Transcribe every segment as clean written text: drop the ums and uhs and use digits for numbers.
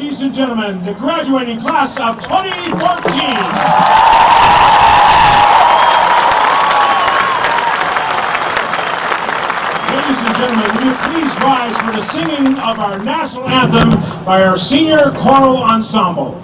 Ladies and gentlemen, the graduating class of 2014. Ladies and gentlemen, will you please rise for the singing of our national anthem by our senior choral ensemble.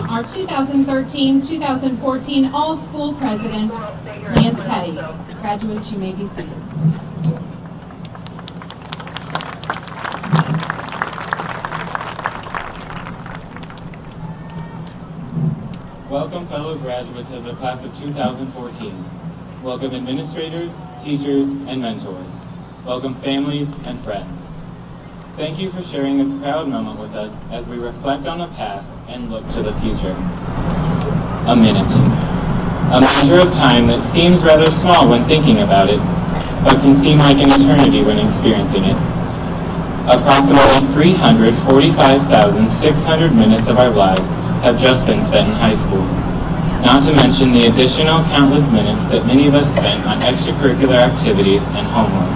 Our 2013-2014 All-School President, Lance Hetty. Graduates, you may be seated. Welcome, fellow graduates of the class of 2014. Welcome administrators, teachers, and mentors. Welcome families and friends. Thank you for sharing this proud moment with us as we reflect on the past and look to the future. A minute. A measure of time that seems rather small when thinking about it, but can seem like an eternity when experiencing it. Approximately 345,600 minutes of our lives have just been spent in high school, not to mention the additional countless minutes that many of us spent on extracurricular activities and homework.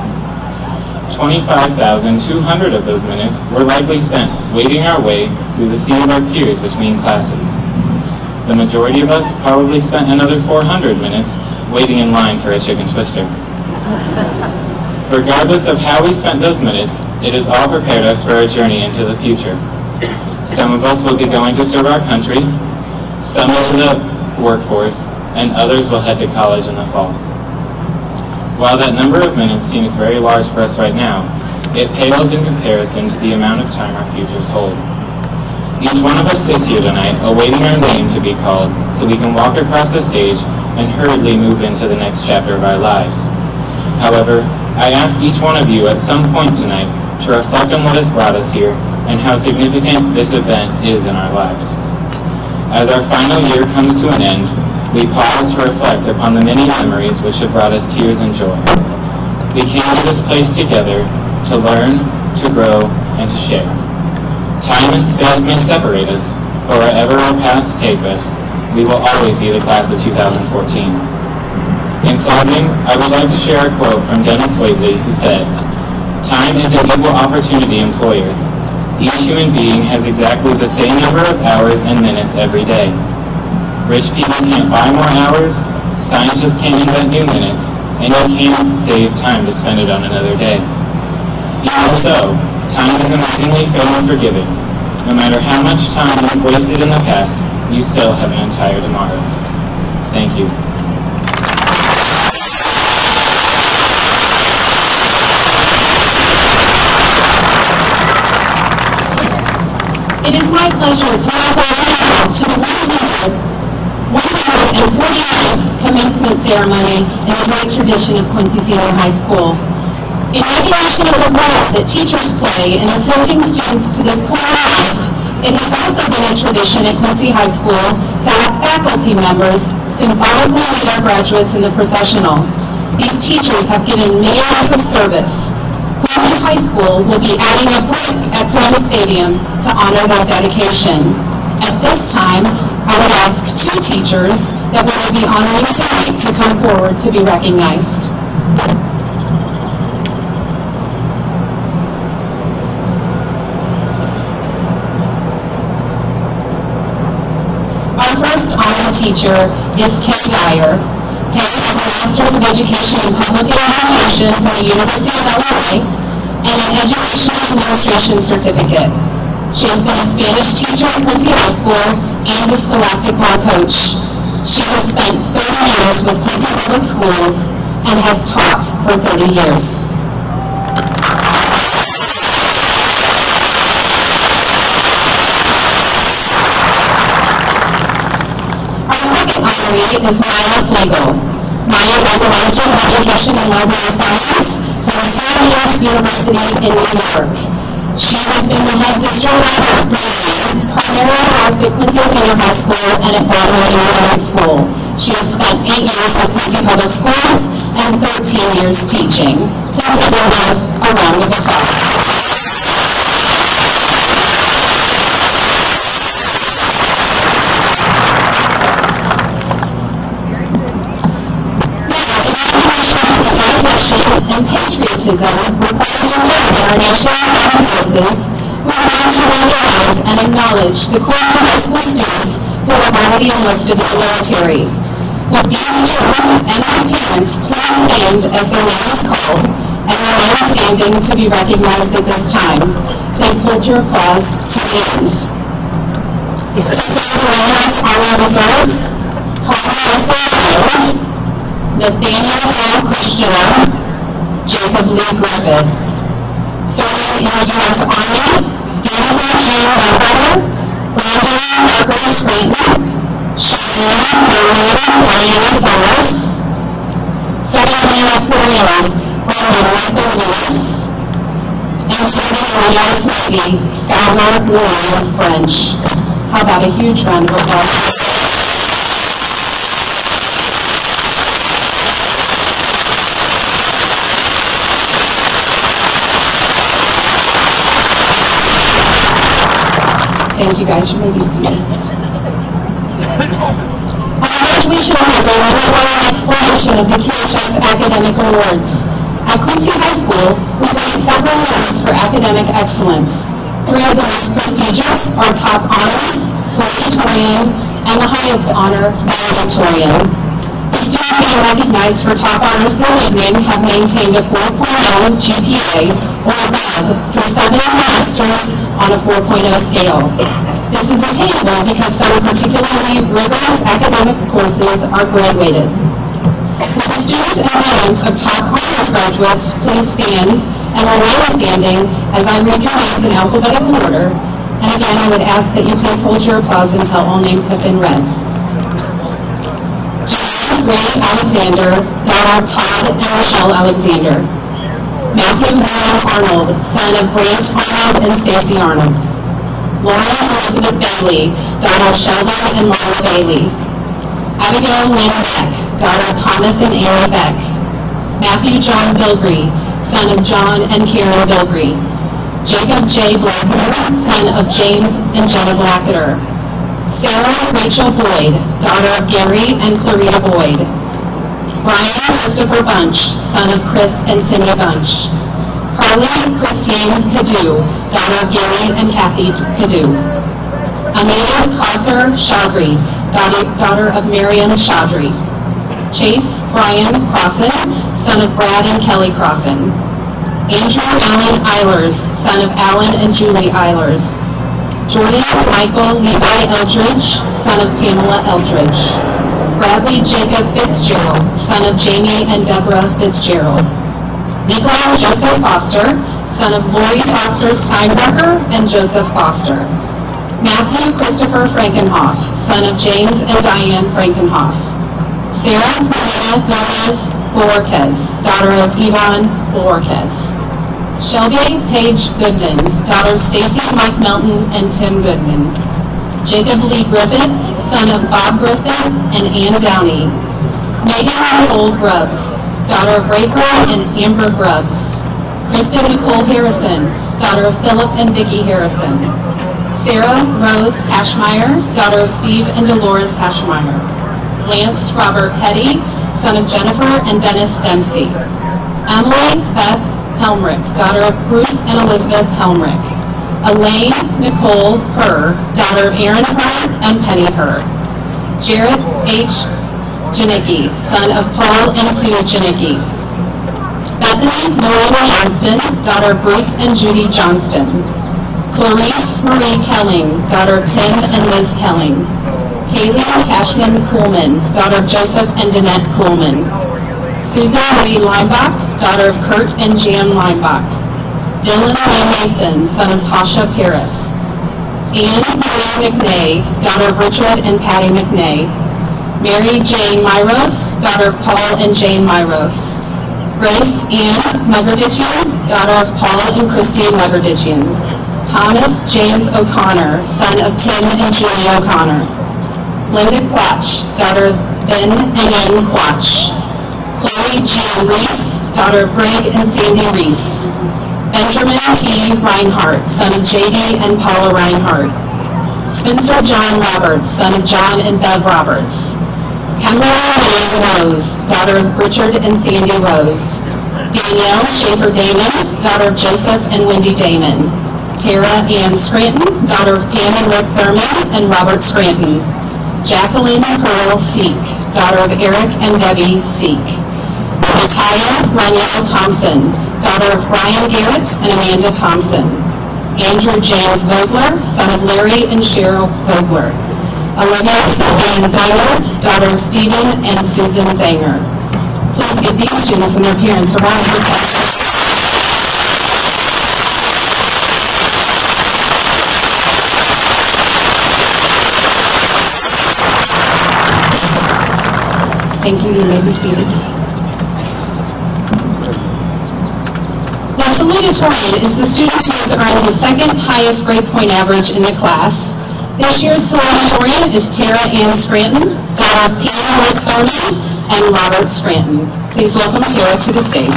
25,200 of those minutes were likely spent wading our way through the sea of our peers between classes. The majority of us probably spent another 400 minutes waiting in line for a chicken twister. Regardless of how we spent those minutes, it has all prepared us for our journey into the future. Some of us will be going to serve our country, some into the workforce, and others will head to college in the fall. While that number of minutes seems very large for us right now, it pales in comparison to the amount of time our futures hold. Each one of us sits here tonight awaiting our name to be called so we can walk across the stage and hurriedly move into the next chapter of our lives. However, I ask each one of you at some point tonight to reflect on what has brought us here and how significant this event is in our lives. As our final year comes to an end, we pause to reflect upon the many memories which have brought us tears and joy. We came to this place together to learn, to grow, and to share. Time and space may separate us, but wherever our paths take us, we will always be the class of 2014. In closing, I would like to share a quote from Dennis Waitley, who said, "Time is an equal opportunity employer. Each human being has exactly the same number of hours and minutes every day. Rich people can't buy more hours, scientists can't invent new minutes, and you can't save time to spend it on another day. Even so, time is amazingly fair and forgiving. No matter how much time you've wasted in the past, you still have an entire tomorrow." Thank you. It is my pleasure to welcome you to the 149th commencement ceremony in the great tradition of Quincy Senior High School. In recognition of the role that teachers play in assisting students to this point in life, it has also been a tradition at Quincy High School to have faculty members symbolically lead our graduates in the processional. These teachers have given many years of service. Quincy High School will be adding a brick at Florida Stadium to honor their dedication. At this time, I would ask two teachers that we will be honoring tonight to come forward to be recognized. Our first honored teacher is Kim Dyer. Kim has a Master's of Education in Public Administration from the University of Illinois and an Education Administration certificate. She has been a Spanish teacher at Quincy High School and a scholastic ball coach. She has spent 30 years with Quincy Public Schools and has taught for 30 years. Our second honoree is Maya Flegel. Maya has a Master's of Education in Library Science from Syracuse University in New York. She has been the head district librarian, primarily housed at Quincy Senior High School and at Broadway Elementary School. She has spent 8 years with Quincy Public Schools and 13 years teaching. Please give her both a round of applause. And patriotism required to serve in our nation's armed forces, we are going to recognize and acknowledge the Quincy High School students who are already enlisted in the military. Would these students and their parents please stand as their name is called and remain standing to be recognized at this time. Please hold your applause to the end. To serve the Land's Army Reserves, Colonel Nathaniel L. Christian, Jacob Lee Griffith. Serving in the U.S. Army, Daniel J. Mayweather, Brandon Margaret Scranton, Cheyenne Diana Summers. Serving in the U.S. Marines, Brandon Michael Lewis. And serving in the U.S. Navy, Skylar Lauren French. How about a huge round of applause? Thank you guys, you may be seated. Our graduation program will be an exploration of the QHS Academic Awards. At Quincy High School, we made several awards for academic excellence. 3 of the most prestigious are top honors, salutatorian, and the highest honor, valedictorian. The students being recognized for top honors this evening have maintained a 4.0 GPA or above through 7 semesters on a 4.0 scale. This is attainable because some particularly rigorous academic courses are graduated. Will the students and parents of top honors graduates please stand and remain standing as I read your names in alphabetical order. And again, I would ask that you please hold your applause until all names have been read. Ray Alexander, daughter of Todd and Michelle Alexander. Matthew William Arnold, son of Brant Arnold and Stacy Arnold. Lauren Elizabeth Bailey, daughter of Sheldon and Laura Bailey. Abigail Lynn Beck, daughter of Thomas and Aaron Beck. Matthew John Bilgrey, son of John and Karen Bilgrey. Jacob J. Blackner, son of James and Jenna Blacketer. Sarah Rachel Boyd, daughter of Gary and Clarita Boyd. Brian Christopher Bunch, son of Chris and Cindy Bunch. Carly Christine Cadu, daughter of Gary and Kathy Cadu. Amelia Cosser Chaudry, daughter of Miriam Chaudry. Chase Brian Crossan, son of Brad and Kelly Crossan. Andrew Allen Eilers, son of Alan and Julie Eilers. Jordan Michael Levi Eldridge, son of Pamela Eldridge. Bradley Jacob Fitzgerald, son of Jamie and Deborah Fitzgerald. Nicholas Joseph Foster, son of Lori Foster Steinberger and Joseph Foster. Matthew Christopher Frankenhoff, son of James and Diane Frankenhoff. Sarah Maria Gomez Borquez, daughter of Yvonne Borquez. Shelby Paige Goodman, daughter of Stacy Mike Melton and Tim Goodman. Jacob Lee Griffith, son of Bob Griffith and Ann Downey. Megan Nicole Grubbs, daughter of Rayford and Amber Grubbs. Kristen Nicole Harrison, daughter of Philip and Vicki Harrison. Sarah Rose Hashmeyer, daughter of Steve and Dolores Hashmeyer. Lance Robert Petty, son of Jennifer and Dennis Dempsey. Emily Beth Helmrich, daughter of Bruce and Elizabeth Helmrich. Elaine Nicole Herr, daughter of Aaron Herr and Penny Herr. Jarrett H. Janicki, son of Paul and Sue Janicki. Bethany Noel Johnston, daughter of Bruce and Judy Johnston. Clarice Marie Kelling, daughter of Tim and Liz Kelling. Kaylee Cashman Kuhlman, daughter of Joseph and Danette Kuhlman. Susan Marie Leimbach, daughter of Kurt and Jan Leimbach. Dylan Ray Mason, son of Tasha Paris. Anne Marie McNay, daughter of Richard and Patty McNay. Mary Jane Myros, daughter of Paul and Jane Myros. Grace Ann Muggerdigian, daughter of Paul and Christine Muggerdigian. Thomas James O'Connor, son of Tim and Julie O'Connor. Linda Quatch, daughter of Ben and Ann Quatch. Chloe Jean Reese, daughter of Greg and Sandy Reese. Benjamin P. Reinhardt, son of J.D. and Paula Reinhardt. Spencer John Roberts, son of John and Bev Roberts. Kimberly Rose, daughter of Richard and Sandy Rose. Danielle Schaefer Damon, daughter of Joseph and Wendy Damon. Tara Ann Scranton, daughter of Pam and Rick Thurman and Robert Scranton. Jacqueline Pearl Seek, daughter of Eric and Debbie Seek. Natalia Raniel Thompson, daughter of Brian Garrett and Amanda Thompson. Andrew James Vogler, son of Larry and Cheryl Vogler. Olivia Suzanne Zanger, daughter of Stephen and Susan Zanger. Please give these students and their parents a round of applause. Thank you. You may be seated. The salutatorian is the student who has earned the second highest grade point average in the class. This year's salutatorian is Tara Ann Scranton, daughter of Pam Rick Thurman and Robert Scranton. Please welcome Tara to the stage.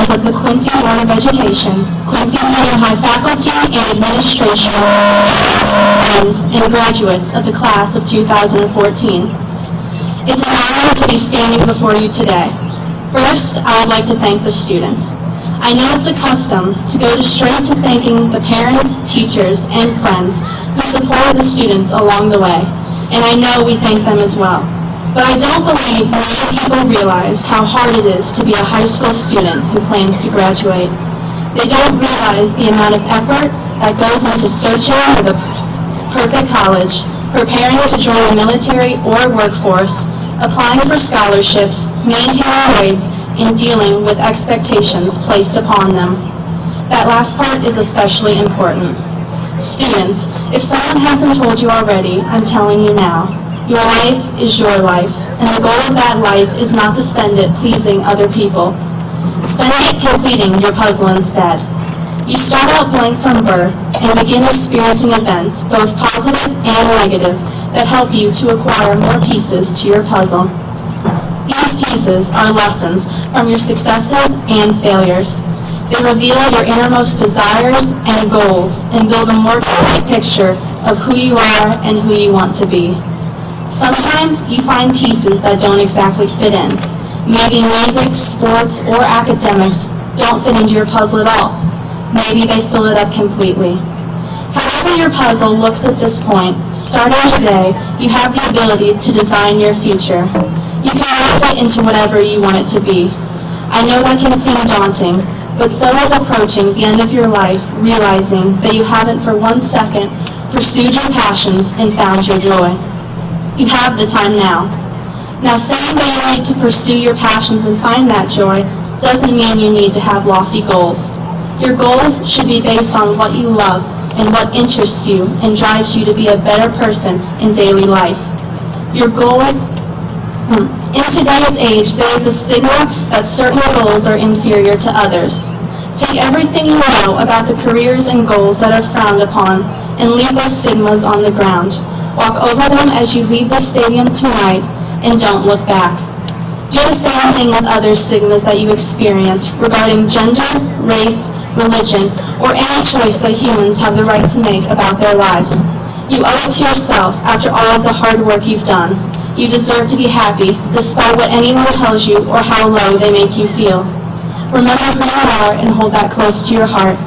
Of the Quincy Board of Education, Quincy Senior High faculty and administration, friends, and graduates of the class of 2014. It's an honor to be standing before you today. First, I would like to thank the students. I know it's a custom to go straight to thanking the parents, teachers, and friends who supported the students along the way, and I know we thank them as well. But I don't believe many people realize how hard it is to be a high school student who plans to graduate. They don't realize the amount of effort that goes into searching for the perfect college, preparing to join the military or workforce, applying for scholarships, maintaining grades, and dealing with expectations placed upon them. That last part is especially important. Students, if someone hasn't told you already, I'm telling you now. Your life is your life, and the goal of that life is not to spend it pleasing other people. Spend it completing your puzzle instead. You start out blank from birth and begin experiencing events, both positive and negative, that help you to acquire more pieces to your puzzle. These pieces are lessons from your successes and failures. They reveal your innermost desires and goals and build a more complete picture of who you are and who you want to be. Sometimes you find pieces that don't exactly fit in. Maybe music, sports, or academics don't fit into your puzzle at all. Maybe they fill it up completely. However your puzzle looks at this point, starting today, you have the ability to design your future. You can morph it into whatever you want it to be. I know that can seem daunting, but so is approaching the end of your life, realizing that you haven't for 1 second pursued your passions and found your joy. You have the time now. Now, saying that you need to pursue your passions and find that joy doesn't mean you need to have lofty goals. Your goals should be based on what you love and what interests you and drives you to be a better person in daily life. Your goals In today's age, there is a stigma that certain goals are inferior to others. Take everything you know about the careers and goals that are frowned upon and leave those stigmas on the ground. Walk over them as you leave the stadium tonight and don't look back. Do the same thing with other stigmas that you experience regarding gender, race, religion, or any choice that humans have the right to make about their lives. You owe it to yourself after all of the hard work you've done. You deserve to be happy, despite what anyone tells you or how low they make you feel. Remember who you are and hold that close to your heart.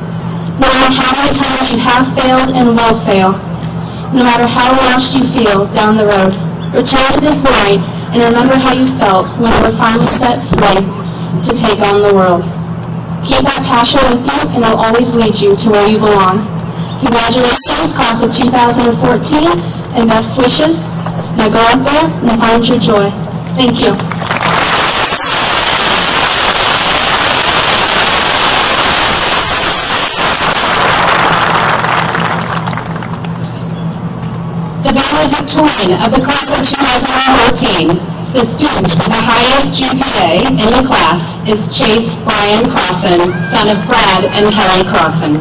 No matter how many times you have failed and will fail, no matter how lost you feel down the road, return to this night and remember how you felt when you were finally set free to take on the world. Keep that passion with you and it will always lead you to where you belong. Congratulations, class of 2014, and best wishes. Now go out there and find your joy. Thank you. The valedictorian of the class of 2014, the student with the highest GPA in the class, is Chase Brian Crossan, son of Brad and Kelly Crossan.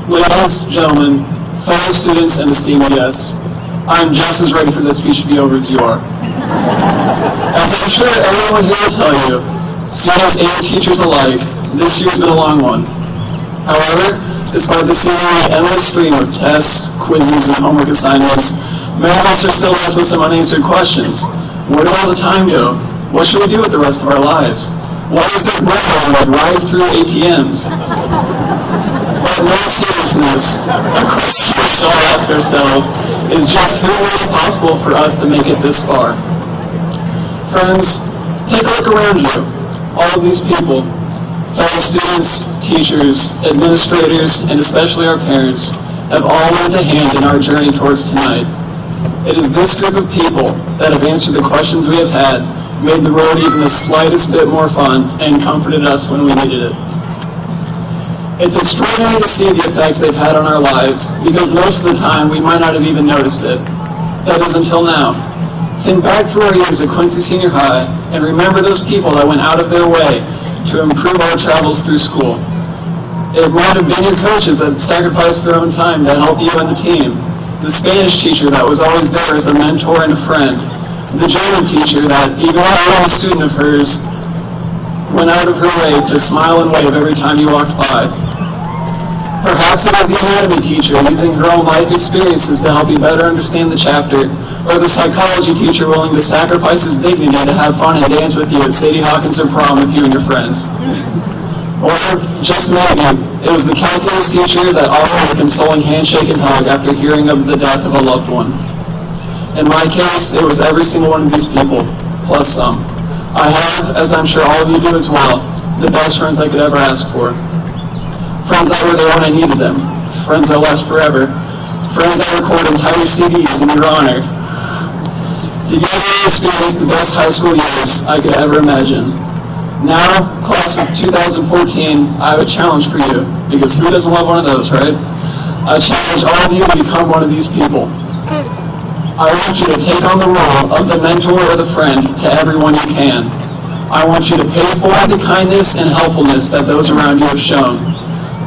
Ladies, gentlemen, fellow students, and esteemed guests, I'm just as ready for this speech to be over as you are. As I'm sure everyone here will tell you, students and teachers alike, this year's been a long one. However, despite the seemingly endless stream of tests, quizzes, and homework assignments, many of us are still left with some unanswered questions. Where did all the time go? What should we do with the rest of our lives? Why is there bread on drive-through ATMs? But in all seriousness, a question we should all ask ourselves is just who made it possible for us to make it this far? Friends, take a look around you. All of these people, fellow students, teachers, administrators, and especially our parents, have all lent a hand in our journey towards tonight. It is this group of people that have answered the questions we have had, made the road even the slightest bit more fun, and comforted us when we needed it. It's extraordinary to see the effects they've had on our lives, because most of the time we might not have even noticed it. That is until now. Think back through our years at Quincy Senior High and remember those people that went out of their way to improve our travels through school. It might have been your coaches that sacrificed their own time to help you and the team. The Spanish teacher that was always there as a mentor and a friend. The German teacher that, even though a student of hers, went out of her way to smile and wave every time you walked by. Perhaps it was the anatomy teacher using her own life experiences to help you better understand the chapter, or the psychology teacher willing to sacrifice his dignity to have fun and dance with you at Sadie Hawkinson prom with you and your friends. Or, just maybe, it was the calculus teacher that offered a consoling handshake and hug after hearing of the death of a loved one. In my case, it was every single one of these people, plus some. I have, as I'm sure all of you do as well, the best friends I could ever ask for. Friends that were there when I needed them. Friends that last forever. Friends that record entire CDs in your honor. Together we experienced the best high school years I could ever imagine. Now, class of 2014, I have a challenge for you, because who doesn't love one of those, right? I challenge all of you to become one of these people. I want you to take on the role of the mentor or the friend to everyone you can. I want you to pay forward the kindness and helpfulness that those around you have shown.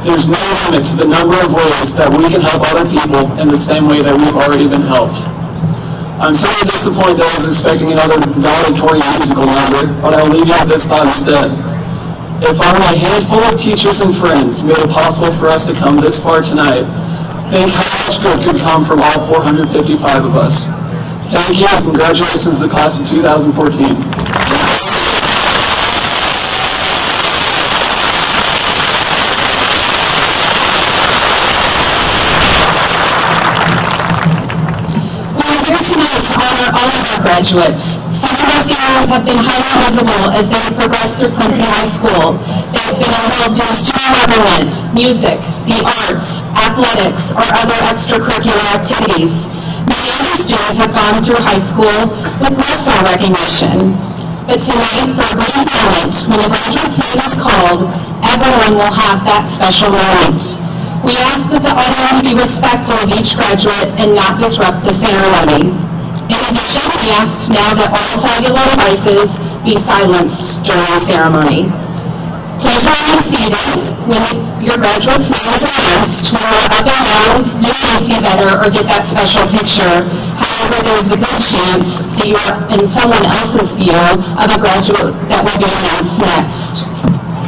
There's no limit to the number of ways that we can help other people in the same way that we've already been helped. I'm sorry to disappoint that I was expecting another valedictorian musical number, but I'll leave you with this thought instead. If only a handful of teachers and friends made it possible for us to come this far tonight, think how much good could come from all 455 of us. Thank you, and congratulations to the class of 2014. Graduates. Some of our seniors have been highly visible as they have progressed through Quincy High School. They have been involved in student government, music, the arts, athletics, or other extracurricular activities. Many other students have gone through high school with lesser recognition. But tonight, for a brief moment, when the graduate's name is called, everyone will have that special moment. We ask that the audience be respectful of each graduate and not disrupt the ceremony. In addition, we ask now that all cellular devices be silenced during the ceremony. Please remain seated. When your graduate's name is announced, when we're up and down, you may see better or get that special picture. However, there's a good chance that you're in someone else's view of a graduate that will be announced next.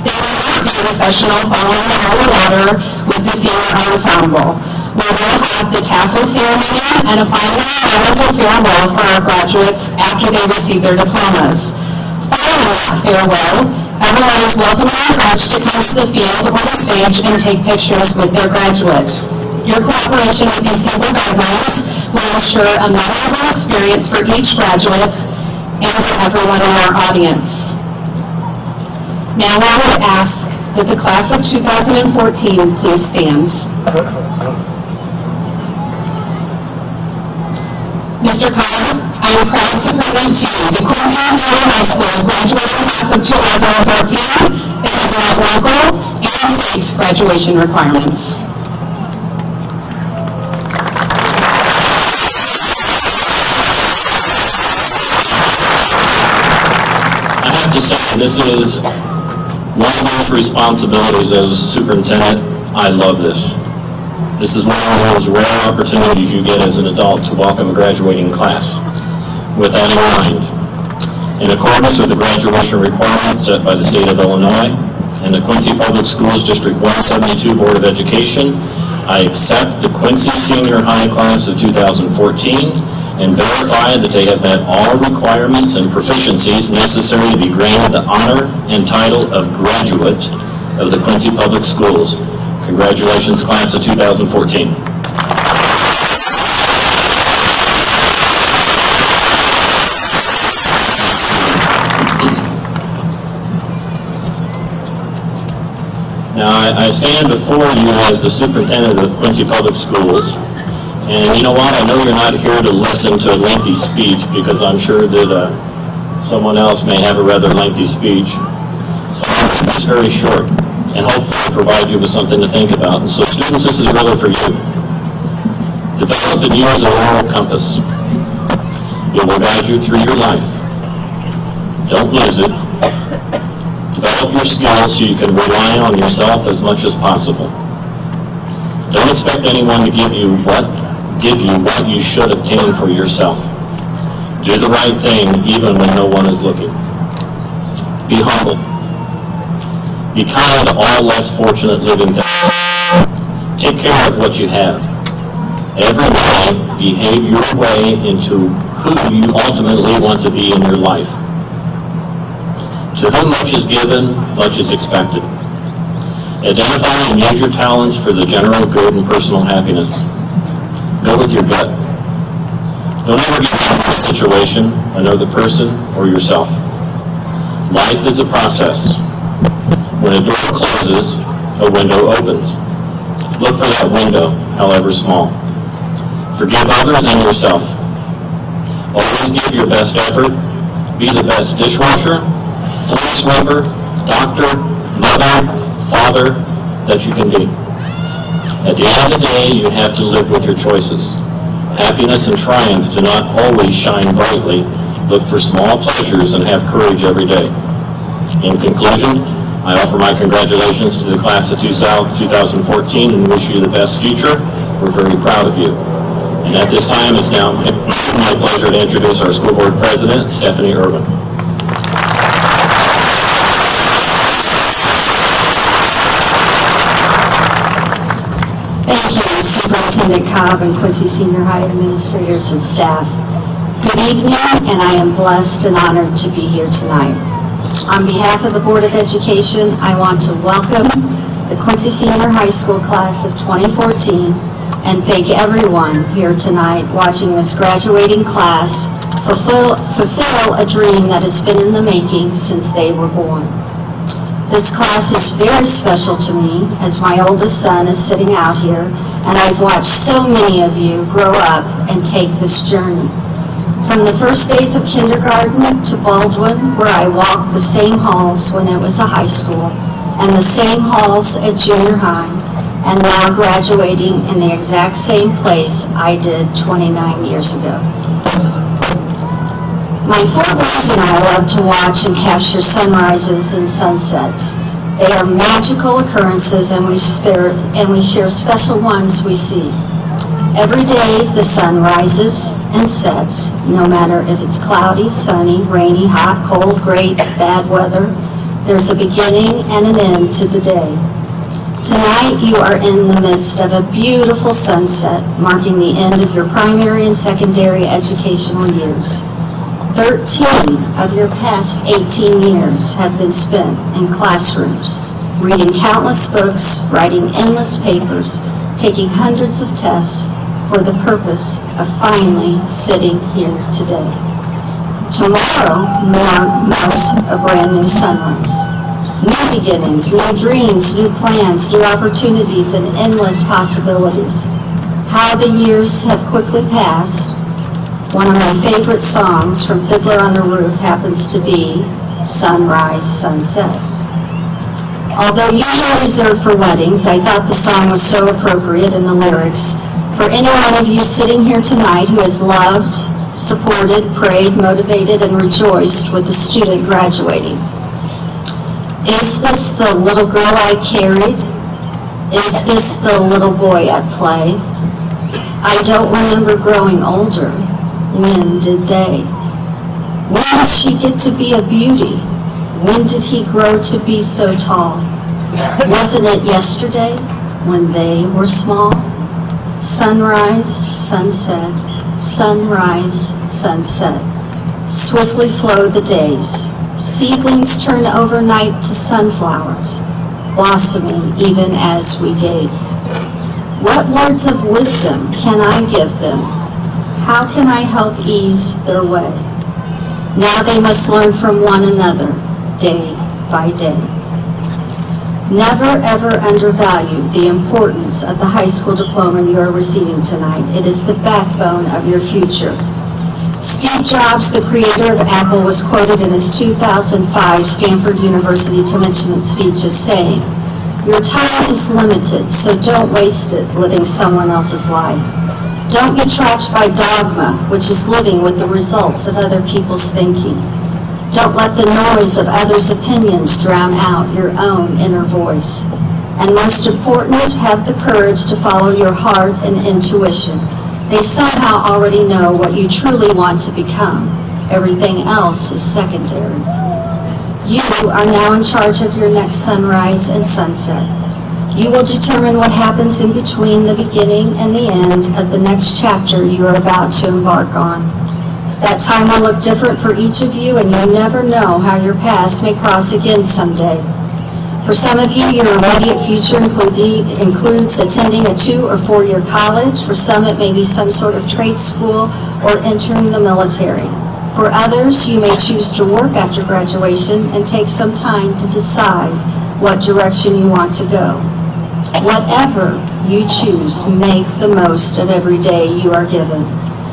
There will not be a recessional following the hour ladder with the senior ensemble. We will have the tassel ceremony and a final moment of farewell for our graduates after they receive their diplomas. Following that farewell, everyone is welcome and encouraged to come to the field or the stage and take pictures with their graduate. Your cooperation with these simple guidelines will ensure a memorable experience for each graduate and for everyone in our audience. Now I would ask that the class of 2014 please stand. Mr. Cobb, I am proud to present to you the Quincy Senior High School graduating class of 2014 that have met local and state graduation requirements. I have to say, this is one of those responsibilities as a superintendent. I love this. This is one of those rare opportunities you get as an adult to welcome a graduating class. With that in mind, in accordance with the graduation requirements set by the state of Illinois and the Quincy Public Schools District 172 Board of Education, I accept the Quincy Senior High Class of 2014 and verify that they have met all requirements and proficiencies necessary to be granted the honor and title of graduate of the Quincy Public Schools. Congratulations, class of 2014. Now, I stand before you as the superintendent of Quincy Public Schools. And you know what? I know you're not here to listen to a lengthy speech, because I'm sure that someone else may have a rather lengthy speech. So I'll keep this very short and hopefully provide you with something to think about. And so students, this is really for you. Develop and use a moral compass. It will guide you through your life. Don't lose it. Develop your skills so you can rely on yourself as much as possible. Don't expect anyone to give you what you should obtain for yourself. Do the right thing even when no one is looking. Be humble. Be kind to all less fortunate living things. Take care of what you have. Every day, behave your way into who you ultimately want to be in your life. To whom much is given, much is expected. Identify and use your talents for the general good and personal happiness. Go with your gut. Don't ever get into a situation, another person, or yourself. Life is a process. When a door closes, a window opens. Look for that window, however small. Forgive others and yourself. Always give your best effort. Be the best dishwasher, floor sweeper, doctor, mother, father that you can be. At the end of the day, you have to live with your choices. Happiness and triumph do not always shine brightly. Look for small pleasures and have courage every day. In conclusion, I offer my congratulations to the class of 2014 and wish you the best future. We're very proud of you. And at this time, it's now my pleasure to introduce our school board president, Stephanie Irwin. Thank you, Superintendent Cobb and Quincy Senior High administrators and staff. Good evening, and I am blessed and honored to be here tonight. On behalf of the Board of Education, I want to welcome the Quincy Senior High School class of 2014 and thank everyone here tonight watching this graduating class fulfill a dream that has been in the making since they were born. This class is very special to me as my oldest son is sitting out here, and I've watched so many of you grow up and take this journey. From the first days of kindergarten to Baldwin, where I walked the same halls when it was a high school, and the same halls at junior high, and now graduating in the exact same place I did 29 years ago. My 4 boys and I love to watch and capture sunrises and sunsets. They are magical occurrences, and we share special ones we see. Every day the sun rises and sets, no matter if it's cloudy, sunny, rainy, hot, cold, great, bad weather. There's a beginning and an end to the day. Tonight you are in the midst of a beautiful sunset, marking the end of your primary and secondary educational years. 13 of your past 18 years have been spent in classrooms, reading countless books, writing endless papers, taking hundreds of tests for the purpose of finally sitting here today. Tomorrow marks a brand new sunrise. New beginnings, new dreams, new plans, new opportunities, and endless possibilities. How the years have quickly passed. One of my favorite songs from Fiddler on the Roof happens to be Sunrise, Sunset. Although usually reserved for weddings, I thought the song was so appropriate in the lyrics for any one of you sitting here tonight who has loved, supported, prayed, motivated, and rejoiced with a student graduating. Is this the little girl I carried? Is this the little boy at play? I don't remember growing older. When did they? When did she get to be a beauty? When did he grow to be so tall? Wasn't it yesterday when they were small? Sunrise, sunset, sunrise, sunset. Swiftly flow the days. Seedlings turn overnight to sunflowers, blossoming even as we gaze. What words of wisdom can I give them? How can I help ease their way? Now they must learn from one another, day by day. Never ever undervalue the importance of the high school diploma you are receiving tonight. It is the backbone of your future. Steve Jobs, the creator of Apple, was quoted in his 2005 Stanford University commencement speech as saying, "Your time is limited, so don't waste it living someone else's life. Don't be trapped by dogma, which is living with the results of other people's thinking. Don't let the noise of others' opinions drown out your own inner voice. And most important, have the courage to follow your heart and intuition. They somehow already know what you truly want to become. Everything else is secondary. You are now in charge of your next sunrise and sunset. You will determine what happens in between the beginning and the end of the next chapter you are about to embark on. That time will look different for each of you, and you never know how your paths may cross again someday. For some of you, your immediate future includes attending a 2- or 4-year college. For some, it may be some sort of trade school or entering the military. For others, you may choose to work after graduation and take some time to decide what direction you want to go. Whatever you choose, make the most of every day you are given.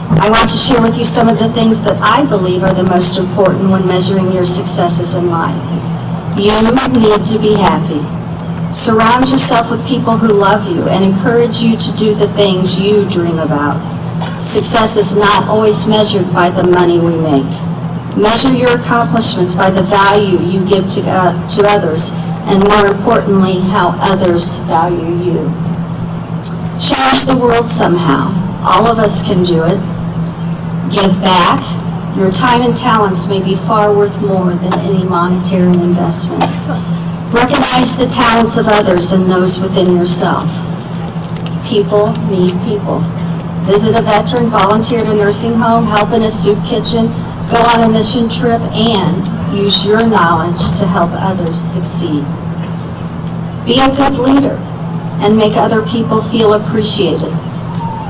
I want to share with you some of the things that I believe are the most important when measuring your successes in life. You need to be happy. Surround yourself with people who love you and encourage you to do the things you dream about. Success is not always measured by the money we make. Measure your accomplishments by the value you give to others, and more importantly, how others value you. Change the world somehow. All of us can do it. Give back. Your time and talents may be far worth more than any monetary investment. Recognize the talents of others and those within yourself. People need people. Visit a veteran, volunteer at a nursing home, help in a soup kitchen, go on a mission trip, and use your knowledge to help others succeed. Be a good leader and make other people feel appreciated.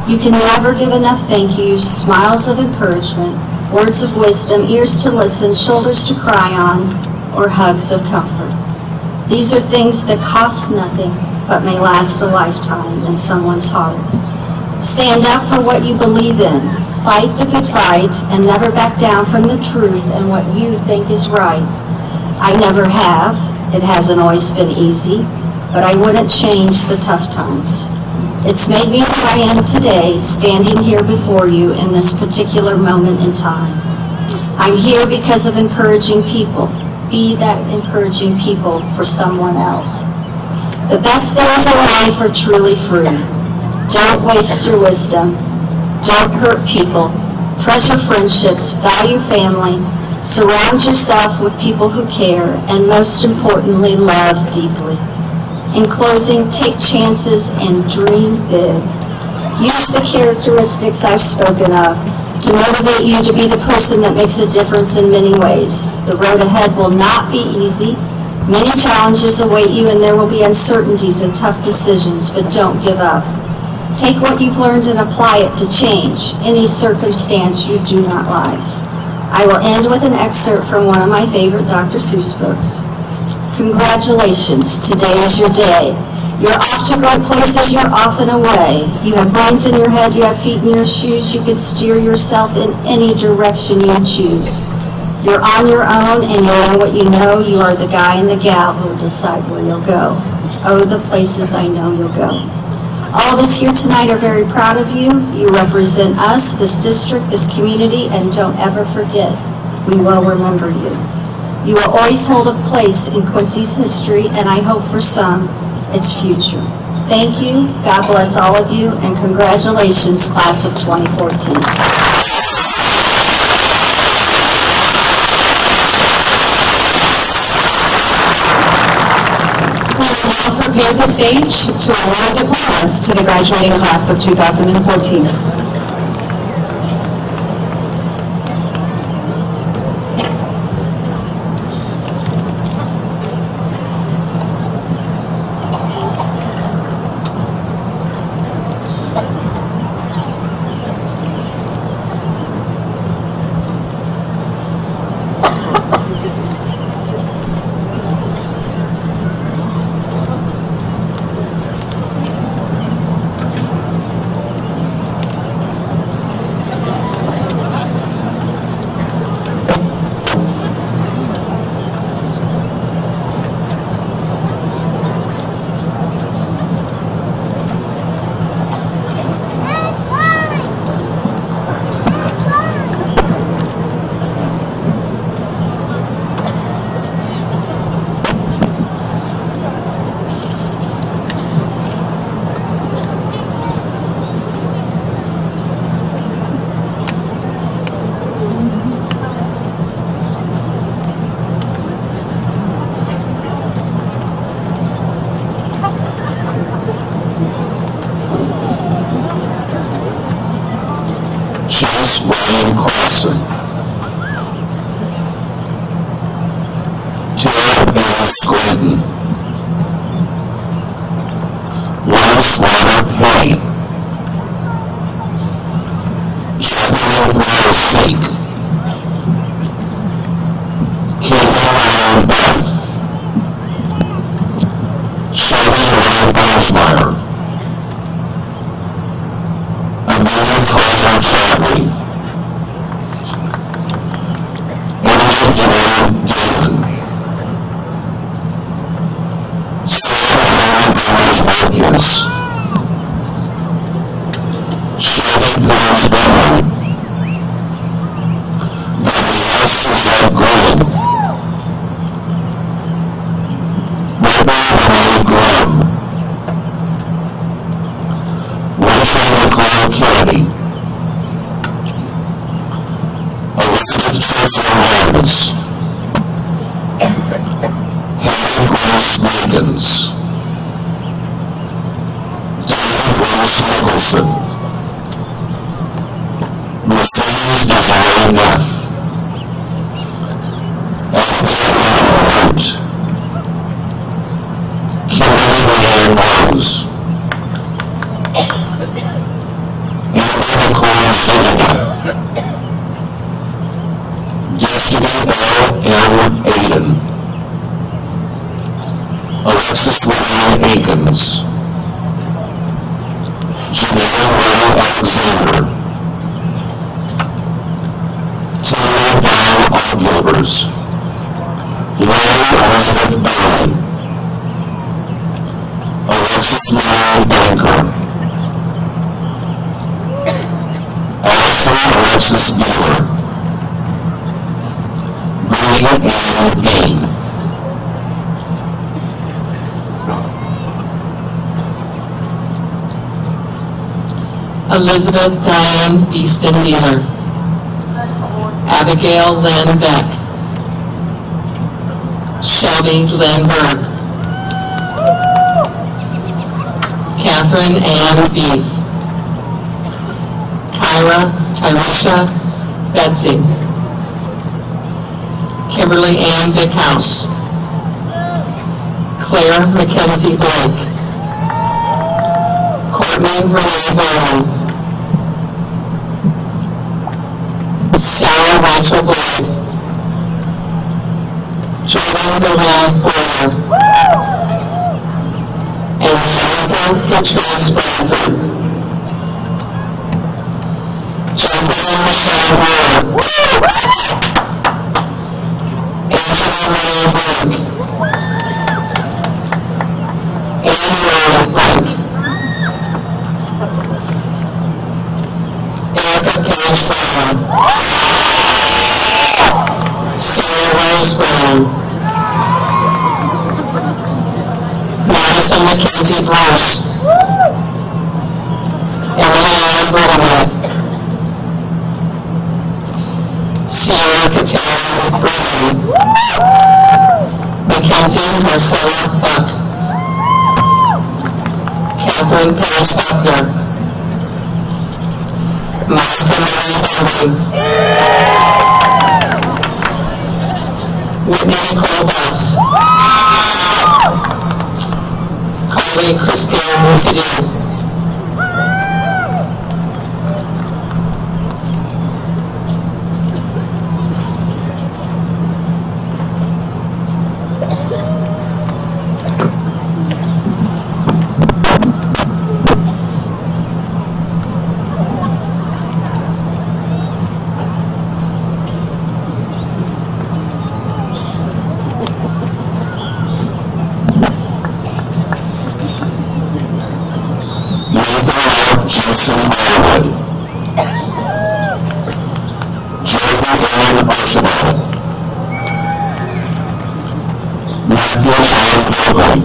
You can never give enough thank yous, smiles of encouragement, words of wisdom, ears to listen, shoulders to cry on, or hugs of comfort. These are things that cost nothing but may last a lifetime in someone's heart. Stand up for what you believe in fight the good fight and never back down from the truth and what you think is right. I never have. It hasn't always been easy, but I wouldn't change the tough times. It's made me who I am today, standing here before you in this particular moment in time. I'm here because of encouraging people. Be that encouraging people for someone else. The best things in life are truly free. Don't waste your wisdom. Don't hurt people. Treasure friendships, value family, surround yourself with people who care, and most importantly, love deeply. In closing, take chances and dream big. Use the characteristics I've spoken of to motivate you to be the person that makes a difference in many ways. The road ahead will not be easy. Many challenges await you, and there will be uncertainties and tough decisions, but don't give up. Take what you've learned and apply it to change any circumstance you do not like. I will end with an excerpt from one of my favorite Dr. Seuss books. Congratulations, today is your day. You're off to great places, you're off and away. You have brains in your head, you have feet in your shoes, you can steer yourself in any direction you choose. You're on your own and you know what you know. You are the guy and the gal who will decide where you'll go. Oh, the places I know you'll go. All of us here tonight are very proud of you. You represent us, this district, this community, and don't ever forget, we will remember you. You will always hold a place in Quincy's history, and I hope for some, its future. Thank you, God bless all of you, and congratulations, class of 2014. Prepare the stage to award diplomas to the graduating class of 2014. members: Lori Elizabeth Bailey, Alexis Mary Banker, Allison Alexis Bueller, Bree Ann Bain. Elizabeth Diane Beeston Dealer, Abigail Lynn Beck, Shelby Lynn Burke, Catherine Ann Beef, Tyrisha Betsy, Kimberly Ann Bickhouse, Claire Mackenzie Blake, Courtney Renee Bowman, Sarah Rachel Boyd, Jordan Maria Boyer, Angelica Patrice Bradford, Jacqueline Michelle Moore, Angela Marie Blake, Anne Marie Blake, Erica Cash Brown, Sarah Rose Brown, Madison Mackenzie Bruce, Emily Ann Brittlett, Sierra Katara McBride, Mackenzie Marcella Buck, Catherine Paris Buckner, Monica Marie Henry, Whitney Nicole Buss, Carly Christine Mukadee, Jason Howard, Jordan Ann Archibald, Matthew Sean Bobby,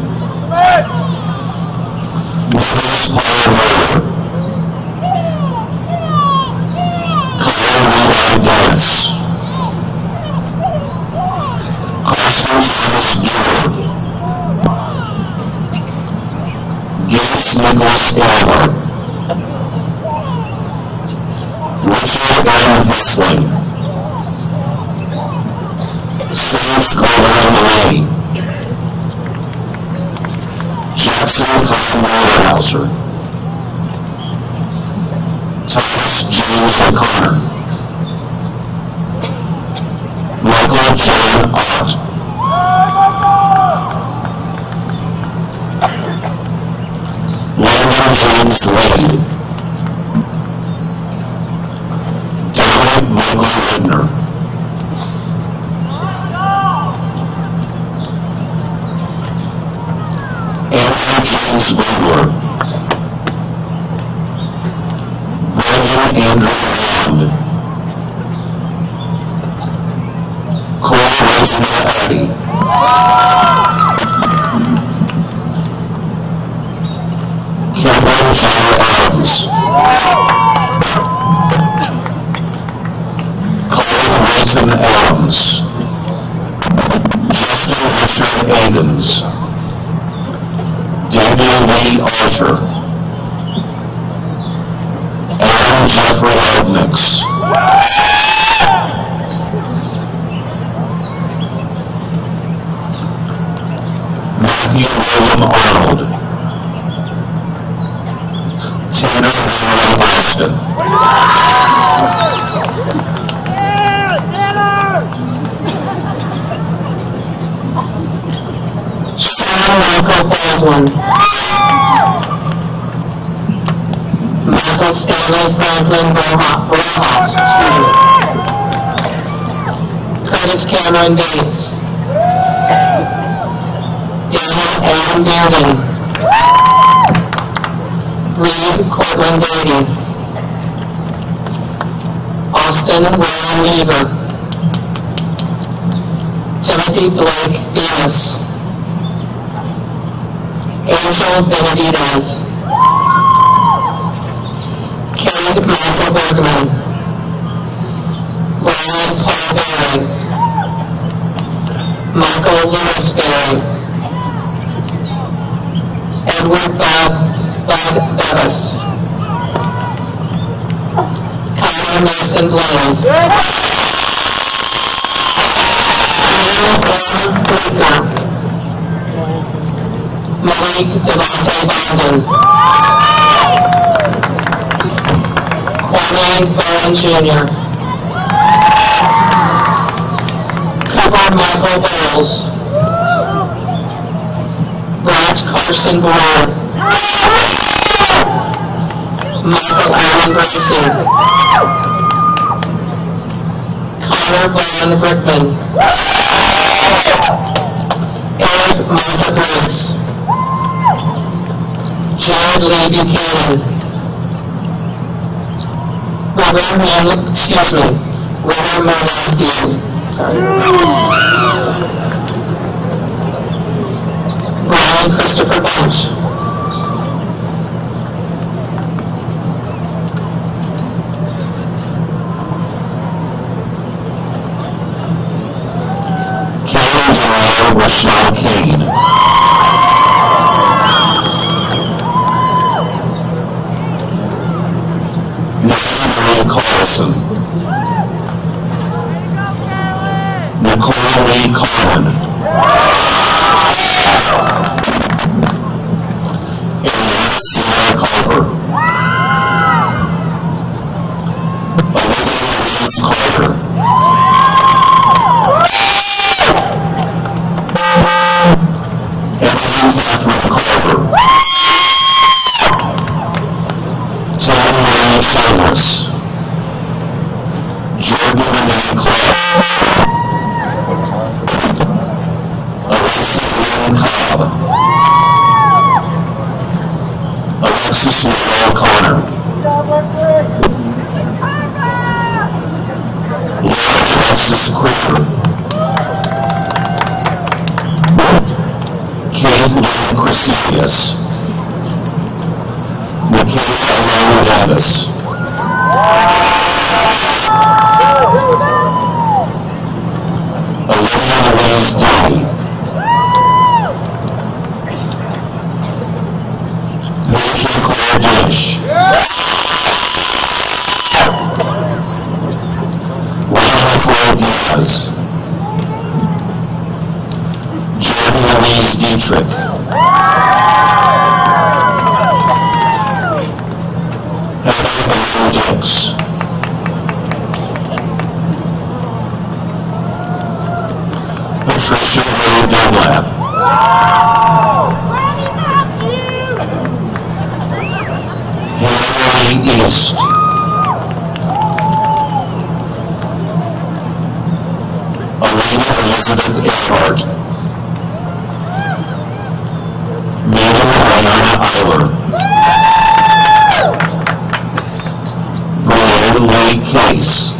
Nicholas Paul Murder, Kyle Levi Dennis, Carson Thomas Bueller, Gilles Nicholas Elmer, Richard Allen Hexling, Sage Gordon Ray, Jackson Cotton Waterhauser, Thomas James O'Connor, Michael John Ott, Landon James Wade, Michael Redner, Andrew James Bugler, Brendan Andrew Bond, Cole Reginald Addy, Cameron John Adams, Nathan Adams, Justin Richard Agans, Daniel Lee Archer, Aaron Jeffrey Odnix, Matthew William Arnold, Tanner Henry Austin, Michael Baldwin, Michael Stanley Franklin Rojas, Curtis Cameron Bates, Daniel Adam Bearden, Reed Cortland Beatty, Austin Ryan Weaver, Timothy Blake Bemis, Angel Benavidez, Cade Michael Bergman, Brian Paul Berry, Michael Lewis Berry, Edward Bud Bevis, Connor Mason Bland, Breaker, Malik Devontae Bondon, Kwame Bowen Jr., Cooper Michael Bowles, Brad Carson Board, Michael Allen Bracey, Connor Van Brickman, Eric Micah Briggs, Jared Lee Buchanan, River Monahue, Brian Christopher Bunch, Karen Rochelle Kane, Nicole Carlson, Nicole Lee Cohen, and Sarah Culver, Olivia Carter, Emily Catherine Carver, Tony Thomas, Jordan Renee Clark, Alexis Lynn Cobb, Alexis Noel Connor, Laura Francis Cricker, Kate Lynn Crescentius, Michaela Elaine Gaddis, Olivia Louise Downey, Paige Claire Dish, Ryan Claire Diaz, Jordan Louise Dietrich, Heather Elaine Dix, Patricia Ray Dunlap, Henry East, Alina Elizabeth Earhart, Megan Rihanna Eiler, Brian Lee Case,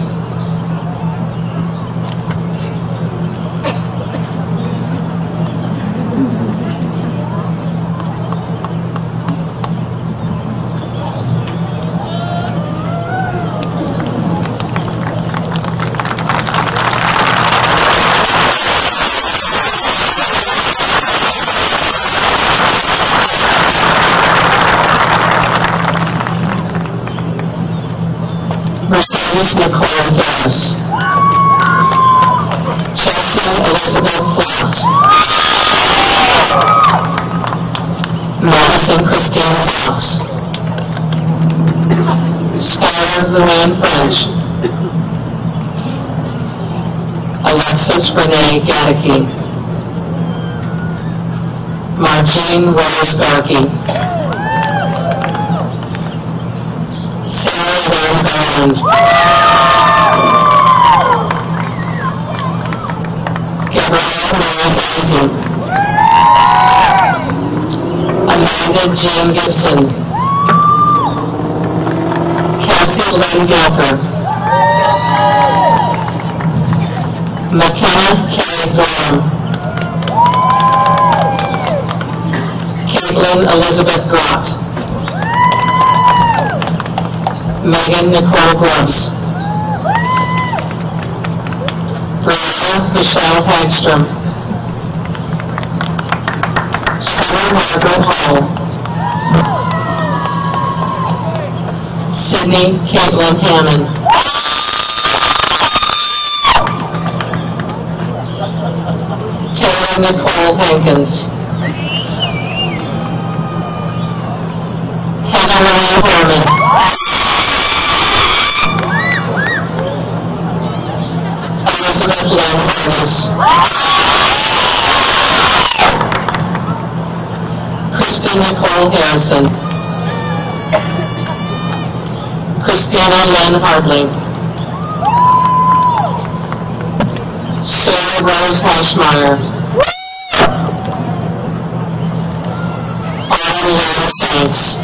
Mercedes Nicole Thomas, Chelsea Elizabeth Flatt, Madison Christine Fox, Skylar Luann French, Alexis Renee Gaddicke, Marjean Rose Garkey, Sarah Lynn Garland, David Jean Gibson. Cassie Lynn Gilker. McKenna K. Gorham. Caitlin Elizabeth Grott. Megan Nicole Grubbs. Brianna Michelle Hagstrom. Summer Margaret Hall. Sydney Caitlin Hammond. Taylor Nicole Hankins. Hannah Marie Harmon. Elizabeth Lynn Harness. Kristen Nicole Harrison. Christina Lynn Hardling. Sarah Rose Hashmeyer. Autumn Lynn Shanks.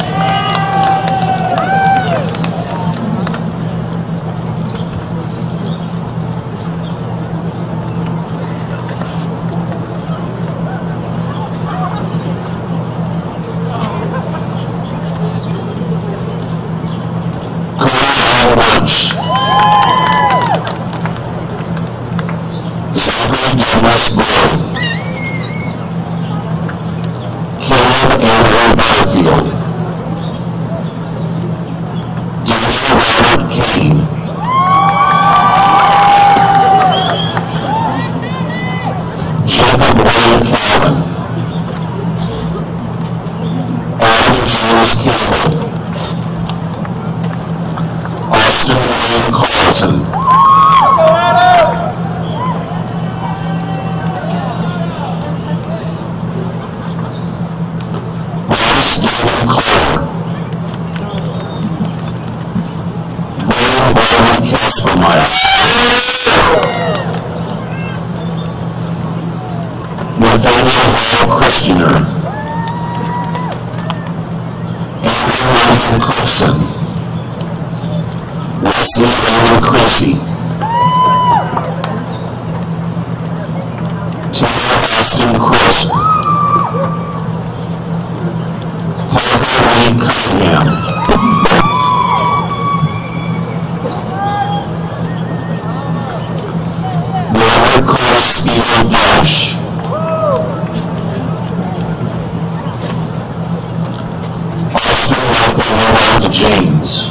James.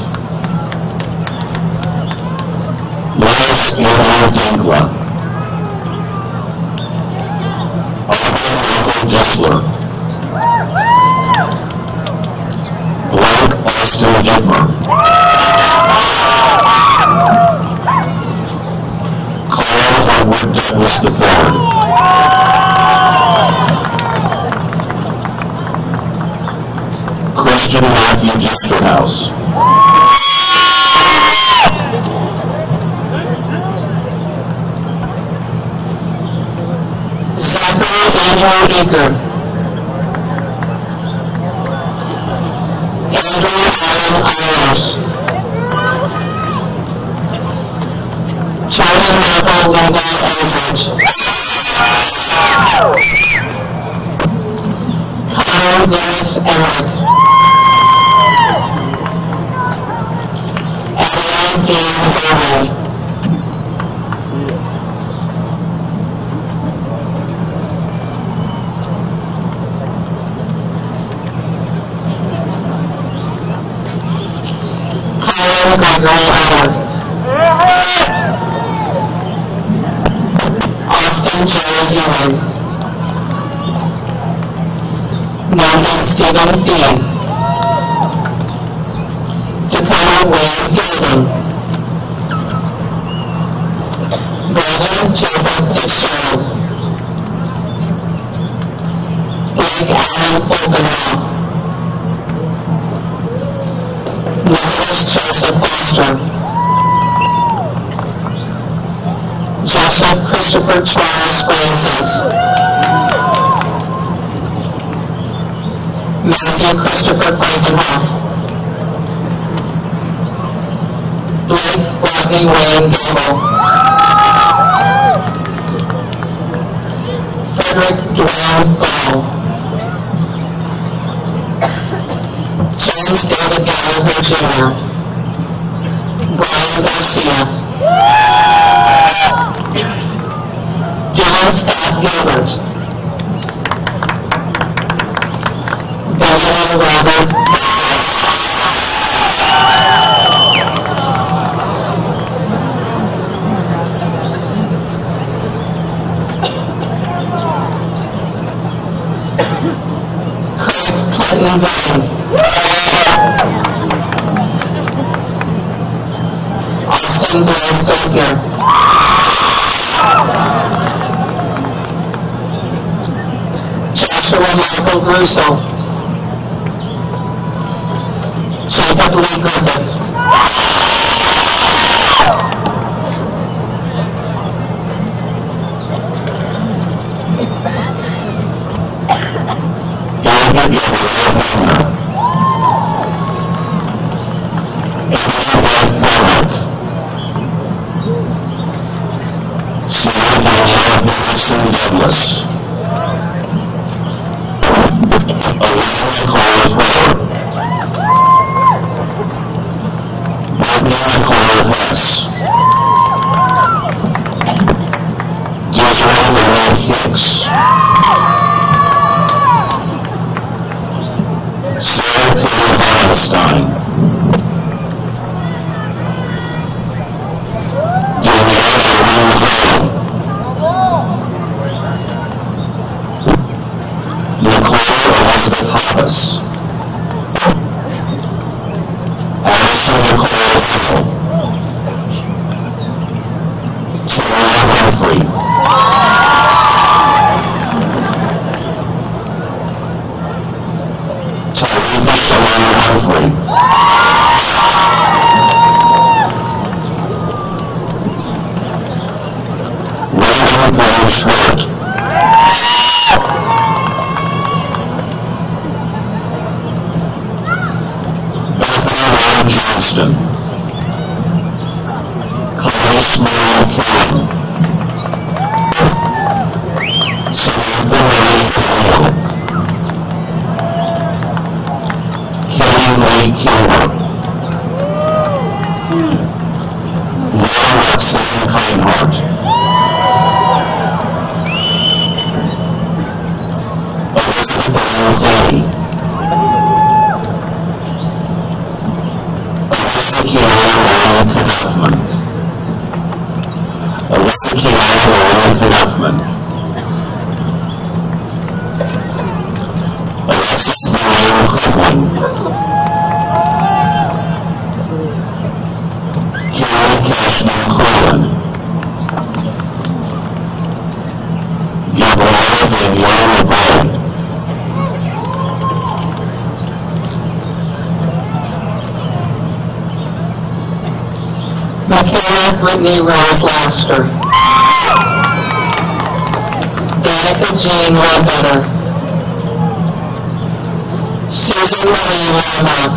Lewis Andrew Dinkla. Aubrey Michael Dissler. Blake Austin Dittmer. Carl Edward Douglas III. Christian Matthew Jesterhouse. Zachary Andrew Eager. Andrew Allen Irish. Charlie Michael Levi Eldridge. Connor Lewis Emmerich. Adelaide Dean Harvey. Colin Gregory Howard. Austin J. Ewing. Nathan Stephen Fee. Dakota Wayne Fielding. Brandon Jacob Fitzgerald. Blake Allen Fulkenhoff. Nicholas Joseph Foster. Joseph Christopher Charles Francis. Matthew Matthew Christopher Frankenhoff. Blake Rodney Wayne Gamble. Frederick Dwayne Ball. James David Gallagher Jr. Brian Garcia. Dylan Scott Gilbert. Benjamin Robert. Craig Clinton Vine. Austin Blair Goethner. Joshua Michael Grussel. Jacob Lee Griffith. Douglas. Sarah Cody Hallenstein. Nicole Elizabeth Hoppus. Allison Nicole Hill. Sarah Humphrey. Tarika Shalane Humphrey. Randall Branch Hurt. Johnston. Clarice Marie King. Samantha Marie Cole. Kelly Lee Kilmer. Laura Roxanne Kleinhardt. Elizabeth Ann Clay. Kiara Knopfman. Alexa Kiara Knopfman. Alexis Marion Goodwin. Karen Cashman Cohen. Gabrielle Danielle LeBay. Michaela Brittany Rose Laster. Danica Jean Ledbetter. Susan Marie Lamock.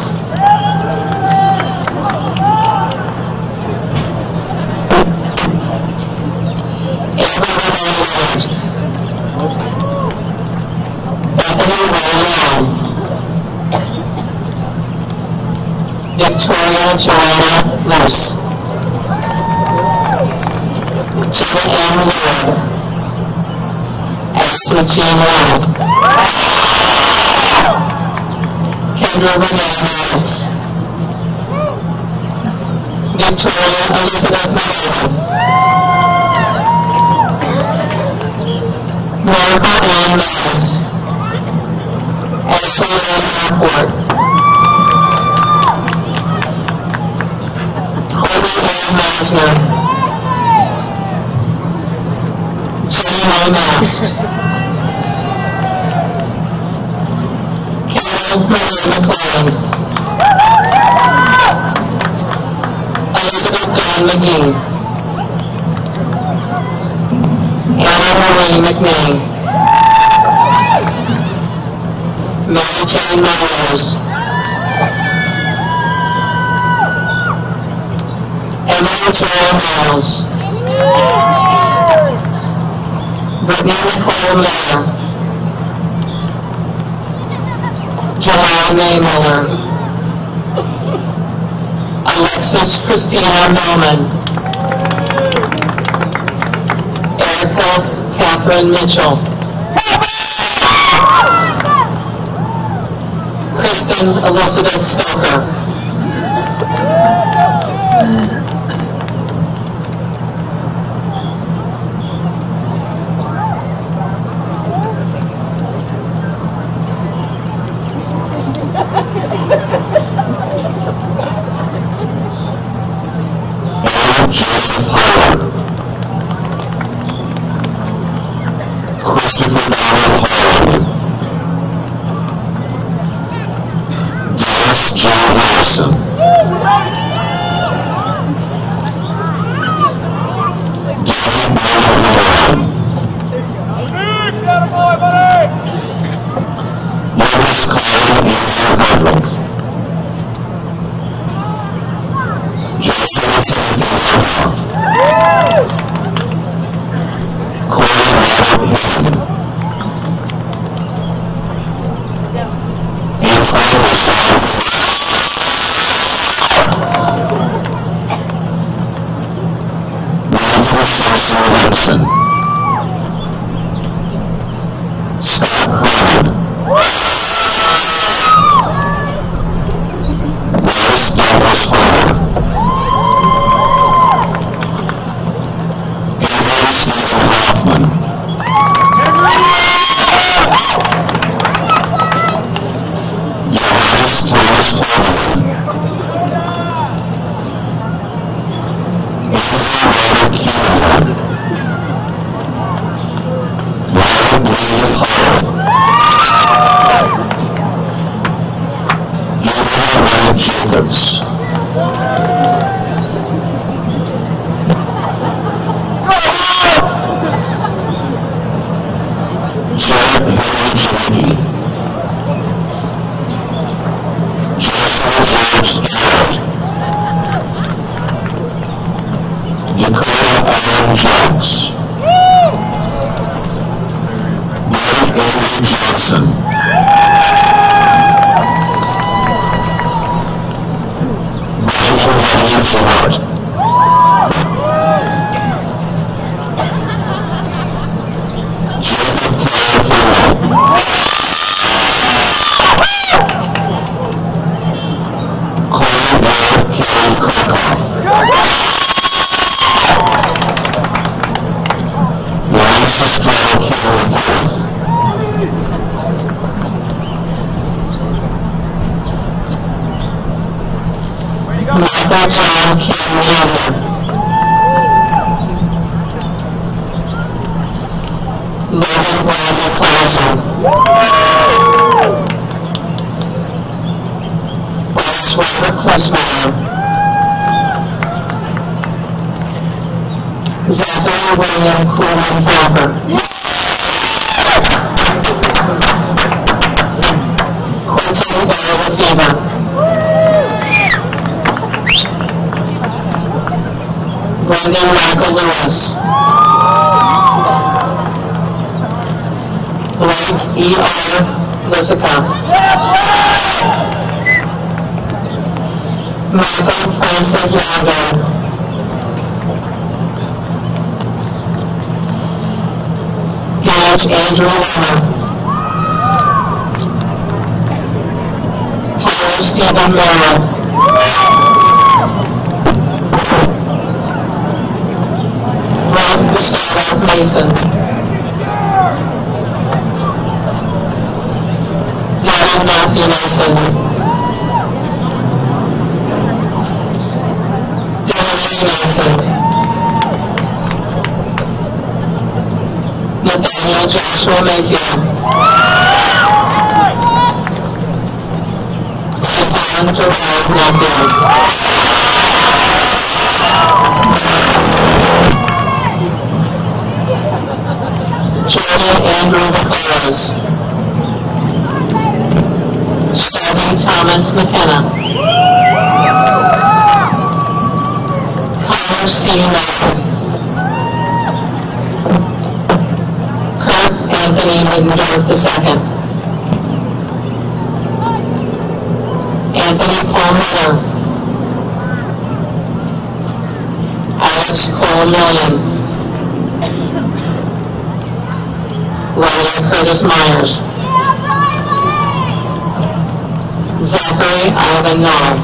Amber Renee Lord. Bethany Ray Long. Victoria Joanna Luce. Jenna M. Lord. Ashley Jean Lowe. Kendra Renee Harris. Victoria Elizabeth Malone. Monica Ann Mills. Ashley Ann Harcourt. Courtney Ann Meisner. Mast. Carol Marie McLean. Elizabeth Dawn McGee. Anna Marie McNean. Mary Jane Melrose, Emily Joy Miles, Brittany Nicole Miller, Joanne May Miller, Alexis Christina Millman, Erica Catherine Mitchell, Kristen Elizabeth Stoker, Joseph Howard, Christopher Donald Holland, Dennis J. Harrison, David Warren, Marcus Colin Andrew Hardwick, Joshua Timothy Harthoff, Corey Robert Hinton, Anthony Rousseau, Matthew Cecil Henson, Scott Hurd, Bryce Douglas Hall, Andrew Stephen Hoffman, Johannes Thomas Holman, Andrew Robert Keeler, Brian William Hall, Gabriel Ray Jacobs, Jared Henry Jackie, Joshua George Jarrett, Dakota Allen Jones, Mike Andrew Johnson, Michael Henry Ford, Jacob Clay Thoreau, Corey Robert Kelly Kirkhoff, Lawrence Estrella Carroll Firth, Michael John King Jr., Logan Bradley Plaza, Bryce Robert Klesmeyer, Zachary William Coolman Thacker, Quentin L. Lefevre, Brendan Michael Lewis, Blake E. R. Lissica, Michael Francis Lago, Gage Andrew Lemmer, Tyler Stephen Merrill, Brent Gustavo Mason, Darren Matthew Mason, Dylan Mason, Nathaniel Joshua Mayfield, Typhon Jerome Mayfield, Jordan Andrew Perez, Thomas McKenna. Connor C. Knight. Kurt Anthony Middendorf II. Anthony Paul Miller. Alex Cole Million. Ryan Curtis Myers. Zachary Ivan Knoll.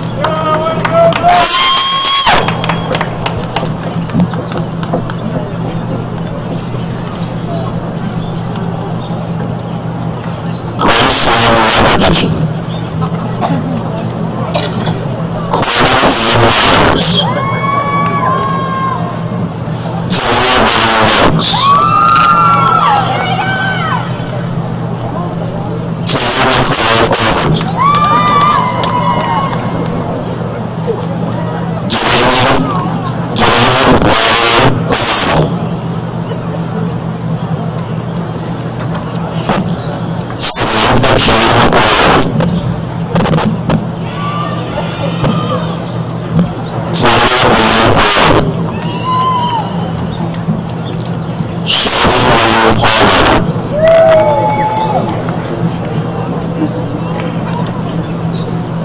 Grace Lamb Edition. Corey E. Myers. Taylor Ruggs. Taylor Nicole Owens. Dwayne Riley O'Donnell. Samantha Jane Brown. Taylor Lee Brown. Shelby Lee Palmer.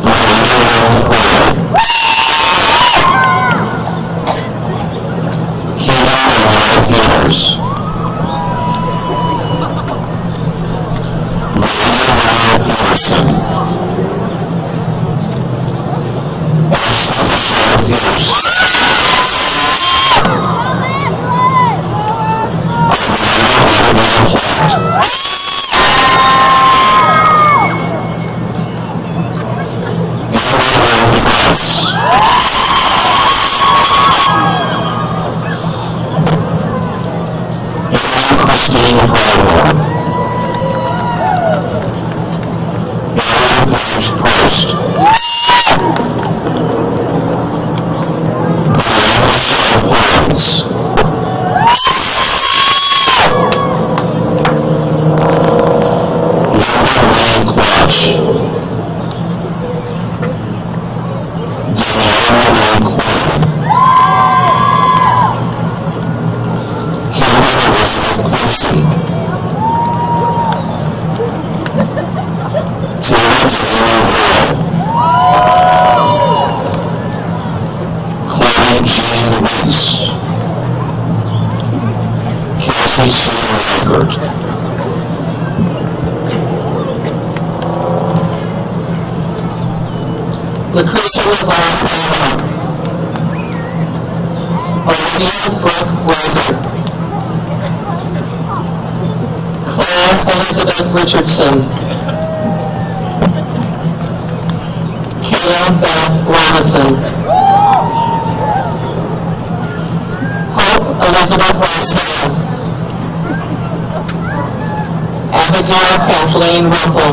Brandon Pratt. Keaton Peters. Maria Peterson. Ashley Michelle Pierce. Christine Bradmore. Aaron Page Post. Brianna Shaw Pines. Laura Lane Quash. Deanna Lane Quinn. Cameron Elizabeth Quincy. Taylor Taylor Rowe. Chloe Jean Reese. Cassie Sue Eggert. Lucretia LeVon Hammer. Olivia Brooke Weber. Claire Elizabeth Richardson. Kayla Beth Robinson. Hope Elizabeth Rosell. Abigail Kathleen Rumpel.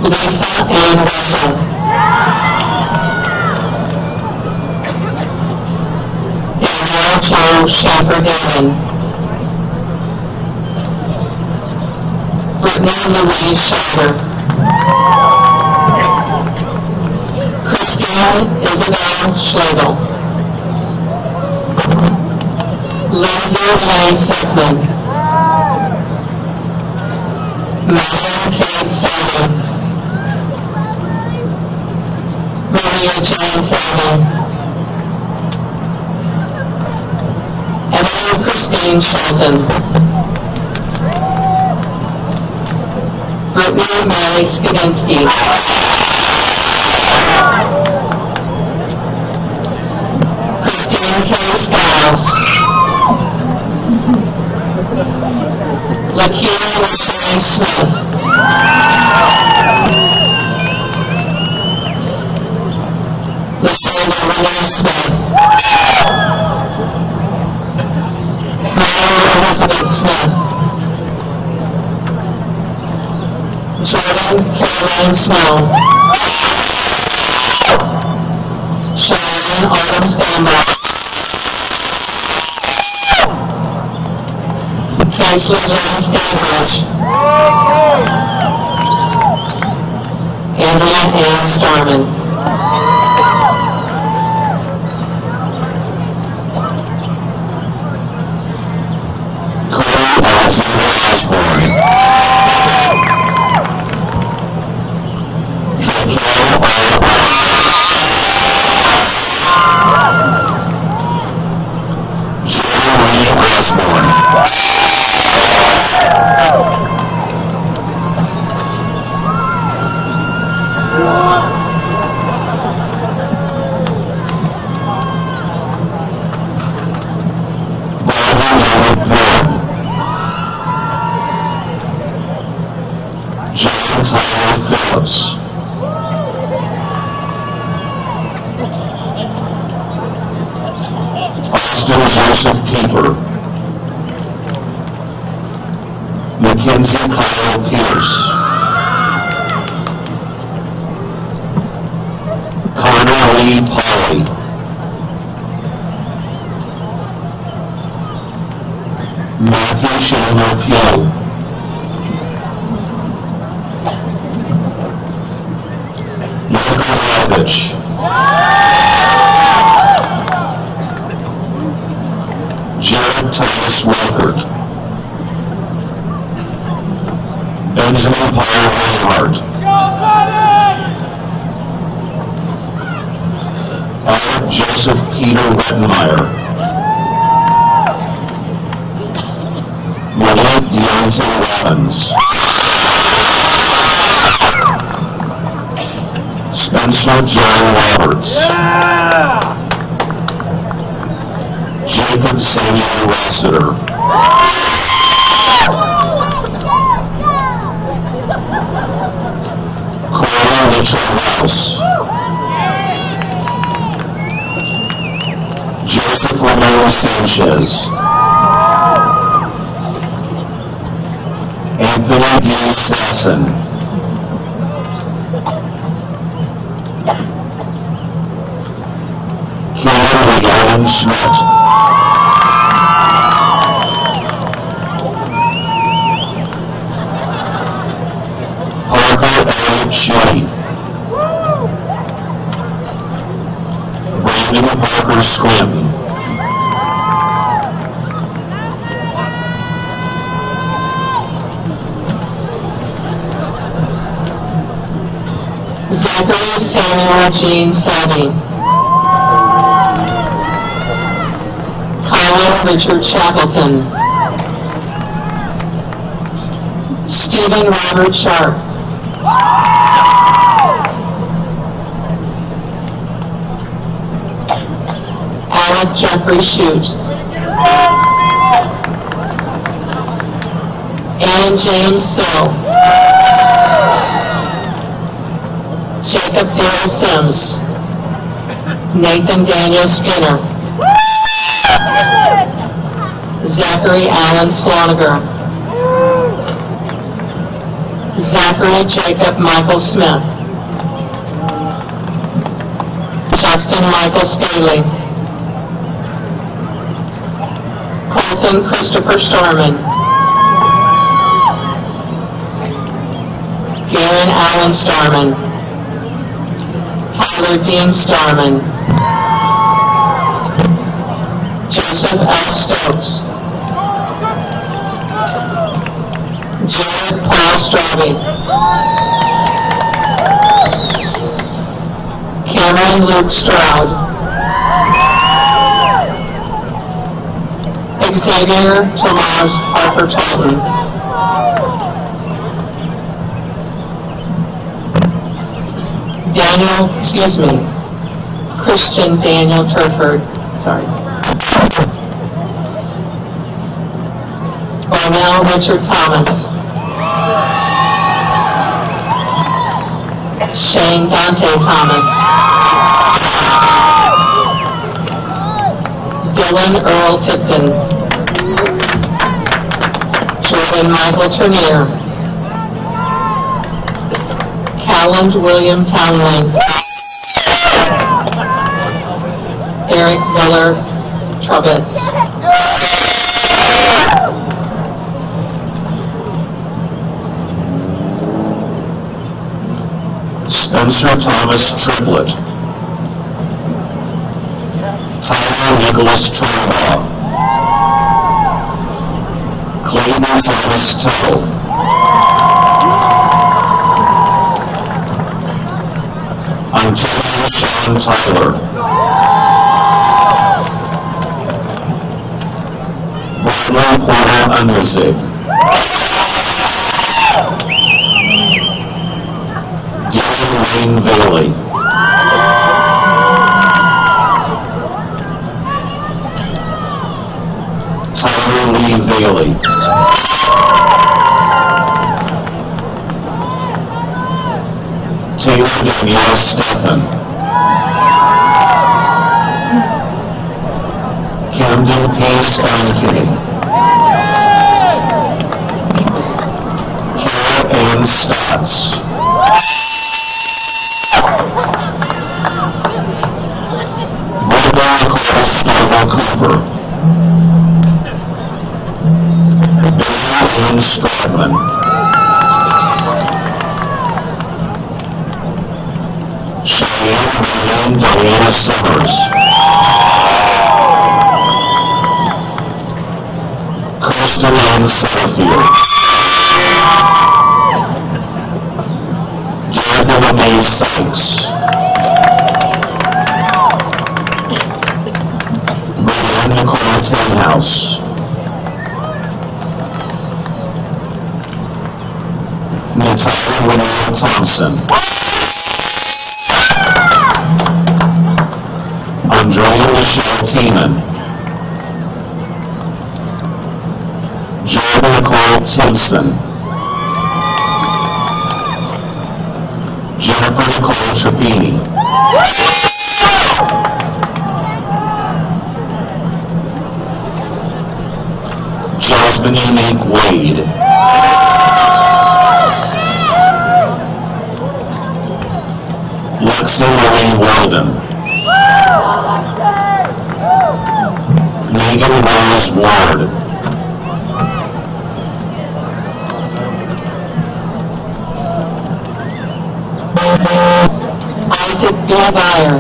Lisa Ann Russell. Danielle Jo Shaffer-Damon. Brittany Louise Schaffer. Christina Isabel Schlegel. Lindsay May Sickman. Megan Kate Simon. Maria Jane Simon. Emily Christine Shelton. Brittany Mary Skidinski. Christine K. Skiles. Lakeela LaShawn Smith. LaShonda Renee Smith. Mary Elizabeth Smith. Jordan Caroline Snow. Cheyenne Autumn Stanbaugh. Kaisley Lynn Stanbridge. Andrea Ann Starman. Phillips. Austin Joseph Pieper. Mackenzie Kyle Pierce. Connor Lee Polly. Matthew Chandler Pugh. Jared Thomas Walkert. Benjamin Paul Reinhardt. Albert Joseph Peter Rettenmeyer. Malik Deontay Robbins. Spencer John Roberts. Jacob Samuel Rossiter. Corey Richard Rouse. Joseph Romero Sanchez. Anthony D. Sasson. Cameron Allen Schmidt. Parker Elliott Shea. Brandon Parker Scranton. Zachary Samuel Jean Savvy. Richard Shackleton. Stephen Robert Sharp. Alec Jeffrey Shute. Ann James Sill. Jacob Dale Sims. Nathan Daniel Skinner. Zachary Allen Sloniger. Zachary Jacob Michael Smith. Justin Michael Staley. Colton Christopher Storman. Garen Allen Starman. Tyler Dean Starman. Joseph L. Stokes. Jared Paul Straube. Cameron Luke Stroud. Xavier Tomas Harper Tolton. Christian Daniel Turford. Sorry. Ornell Richard Thomas. Shane Dante Thomas. Dylan Earl Tipton. Jordan Michael Turnier. Calland William Townley. Eric Miller Trubitz. Spencer Thomas Triplett, Tyler Nicholas Trumbaugh, Clayton Thomas Tuttle, Antonio Sean Tyler, Bradley Porter Unwizig, Dylan Wayne Bailey, Tyler Lee Bailey, Taylor Danielle Steffen, Camden P. Steinkitty, Kara Ann Stotts, Brenda Nicole Stovall Cooper, Billy Ann Stradman, Cheyenne Marianne Diana Summers, Kirsten Ann Satterfield, Jerica Renee Sykes, Brianne Nicole Tenhouse, Natalia Winona Thompson, Andrea Michelle Tiemann, Jordan Nicole Timpson, Jennifer Nicole Trapini, Jasmine Unique Wade, Lexi Marie Weldon, Megan Rose Ward, Isaac Beyer,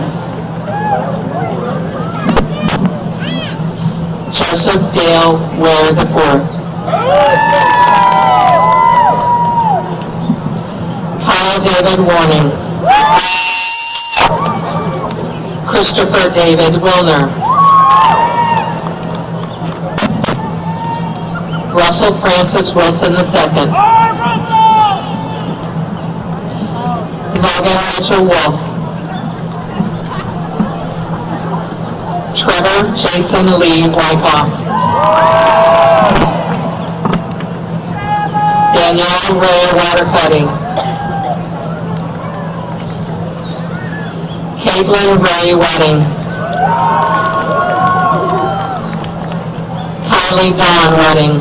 Joseph Dale Ware IV, Kyle David Warning, Christopher David Wilner, Russell Francis Wilson II, Logan Mitchell Wolf, Trevor Jason Lee Wyckoff, Danielle Ray Watercutting, Caitlin Ray Wedding, Kylie Dawn Wedding,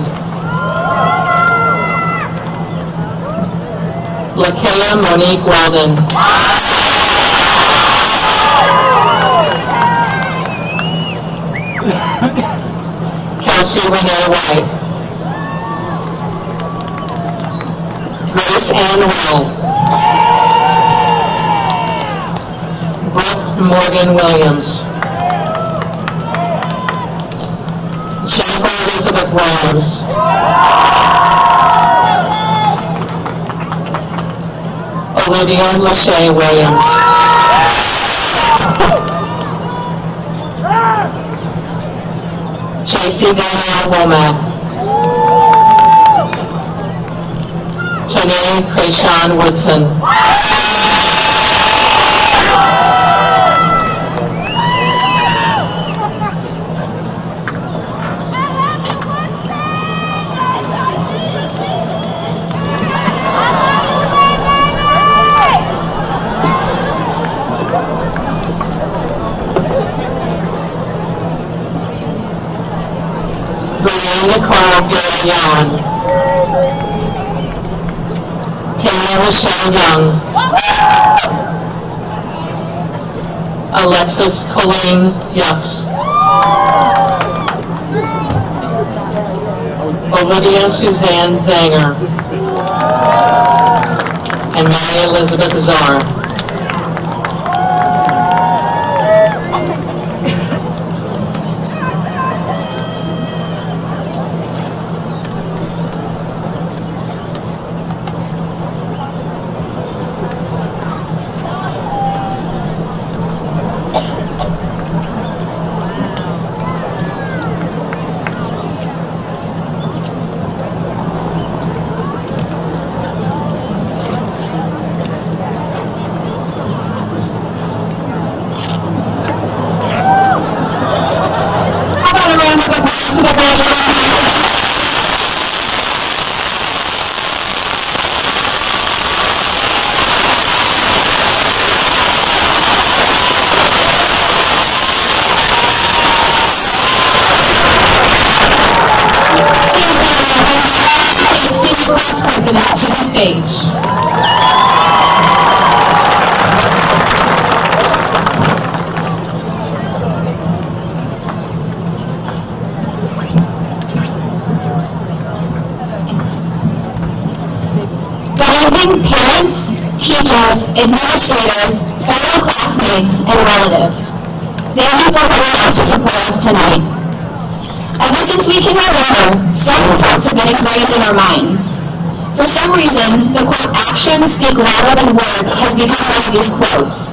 Lakea Monique Weldon, Kelsey Renee White, Grace Ann Will, Brooke Morgan Williams, Jennifer Elizabeth Williams, Olivia Lachey Williams, JC Danielle Womack, Janae Krayshawn Woodson, Nicole Gillian, Taylor Michelle Young, Alexis Colleen Yucks, Olivia Suzanne Zanger, and Mary Elizabeth Czar. stage. Parents, teachers, administrators, fellow classmates, and relatives. Thank you for coming out to support us tonight. Ever since we can remember, certain quotes have been ingrained in our minds. For some reason, the quote, "actions speak louder than words," has become one of these quotes.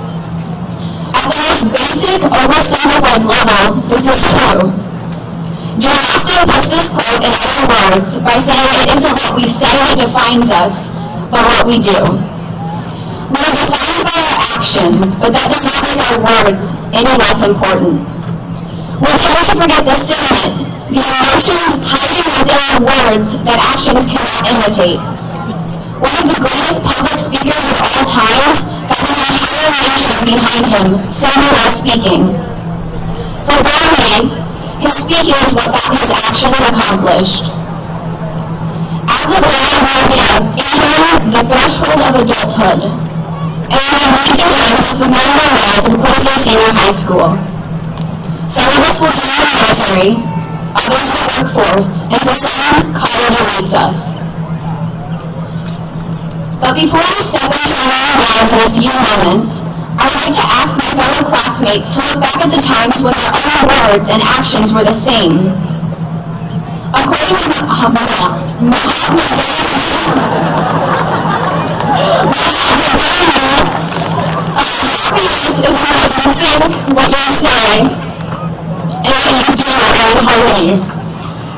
At the most basic, oversimplified level, this is true. John Austin puts this quote in other words by saying it isn't what we say that defines us, but what we do. We are defined by our actions, but that does not make our words any less important. We tend to forget the sentiment, the emotions hiding within the words that actions cannot imitate. One of the greatest public speakers of all times got an entire nation behind him, saying while speaking. For Romney, his speaking is what got his actions accomplished. As a blind man, entering the threshold of adulthood, and we began with familiar roles in Quincy Senior High School. Some of us will join the military, others the workforce, and for some, college awaits us. But before we step into our lives in a few moments, I would like to ask my fellow classmates to look back at the times when their own words and actions were the same. According to happiness is when you think what you say and when you do it in harmony.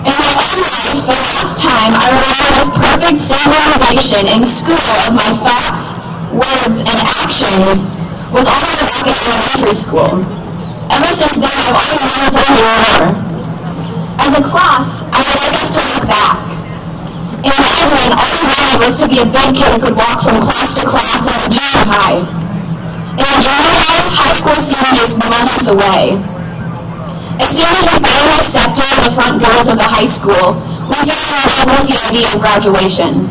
In my own life, the last time I remember this perfect synchronization in school of my thoughts, words, and actions was all the way back in elementary school. Ever since then, I've always wanted something more. As a class, I would like us to look back. In my brain, all I wanted was to be a big kid who could walk from class to class in the junior high. In the junior high school seemed just months away. As soon as we finally stepped into the front doors of the high school, we fell in love with the idea of graduation.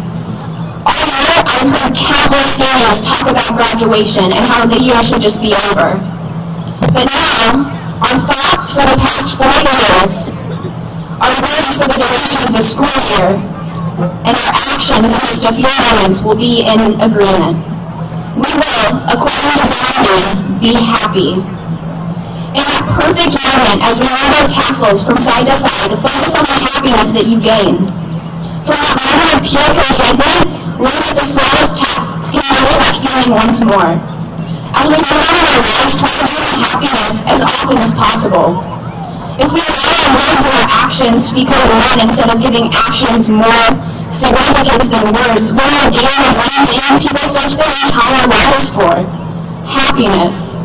All year, I've heard countless seniors talk about graduation and how the year should just be over. But now, our thoughts for the past 4 years, our words for the duration of the school year, and our actions in just a few moments will be in agreement. We will, according to Romney, be happy. In that perfect moment, as we move our tassels from side to side, focus on the happiness that you gain. From that moment of pure contentment, learn that the smallest tasks can bring that feeling once more. As we move on in our lives, try to bring happiness as often as possible. If we allow our words and our actions to become one instead of giving actions more significance than words, we're not getting the one thing people search their entire lives for: happiness.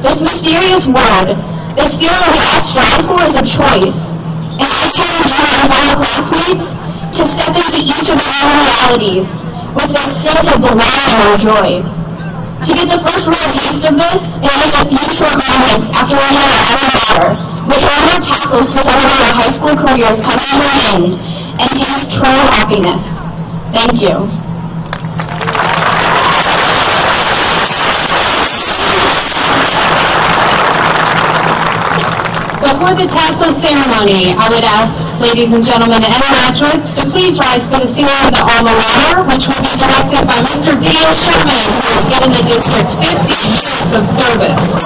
This mysterious word, this feeling we all strive for, is a choice. And I challenge you and fellow classmates to step into each of our own realities with this sense of belonging and joy. To get the first real taste of this in just a few short moments after we have our alma mater, with our tassels to celebrate our high school careers coming to an end, and taste true happiness. Thank you. Before the tassel ceremony, I would ask ladies and gentlemen and graduates to please rise for the singing of the alma mater, which will be directed by Mr. Dan Sherman, who has given the district 50 years of service.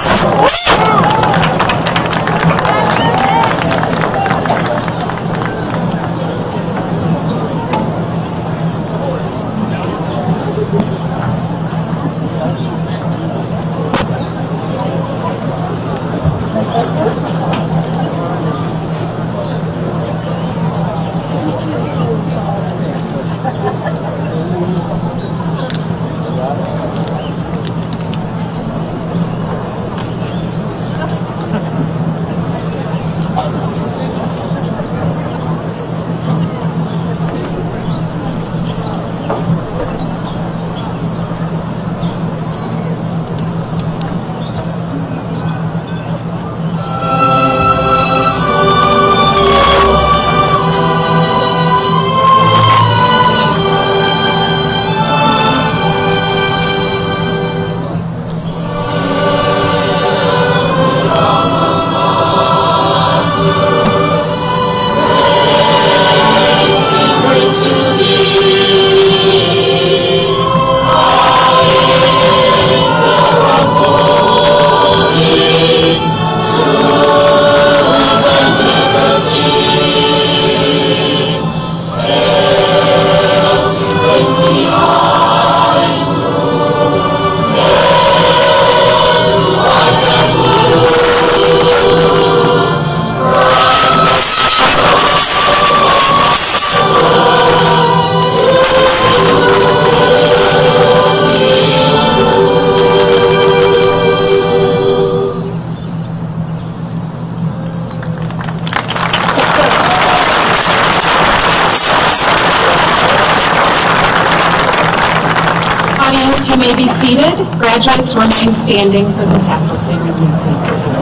may be seated. Graduates, remain standing for the tassel ceremony, please.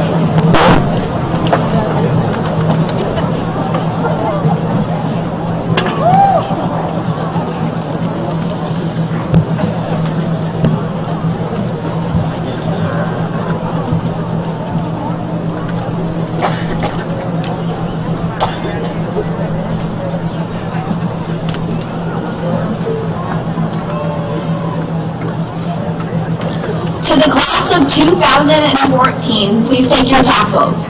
To the class of 2014, please take your tassels.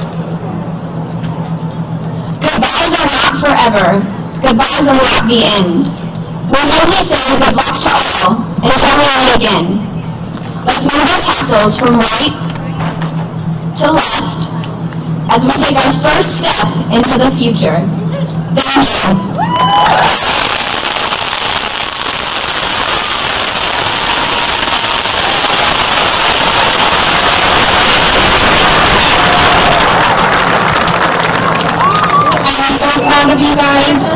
Goodbyes are not forever. Goodbyes are not the end. We simply say good luck to all until we meet again. Let's move our tassels from right to left as we take our first step into the future. Thank you. Of you guys.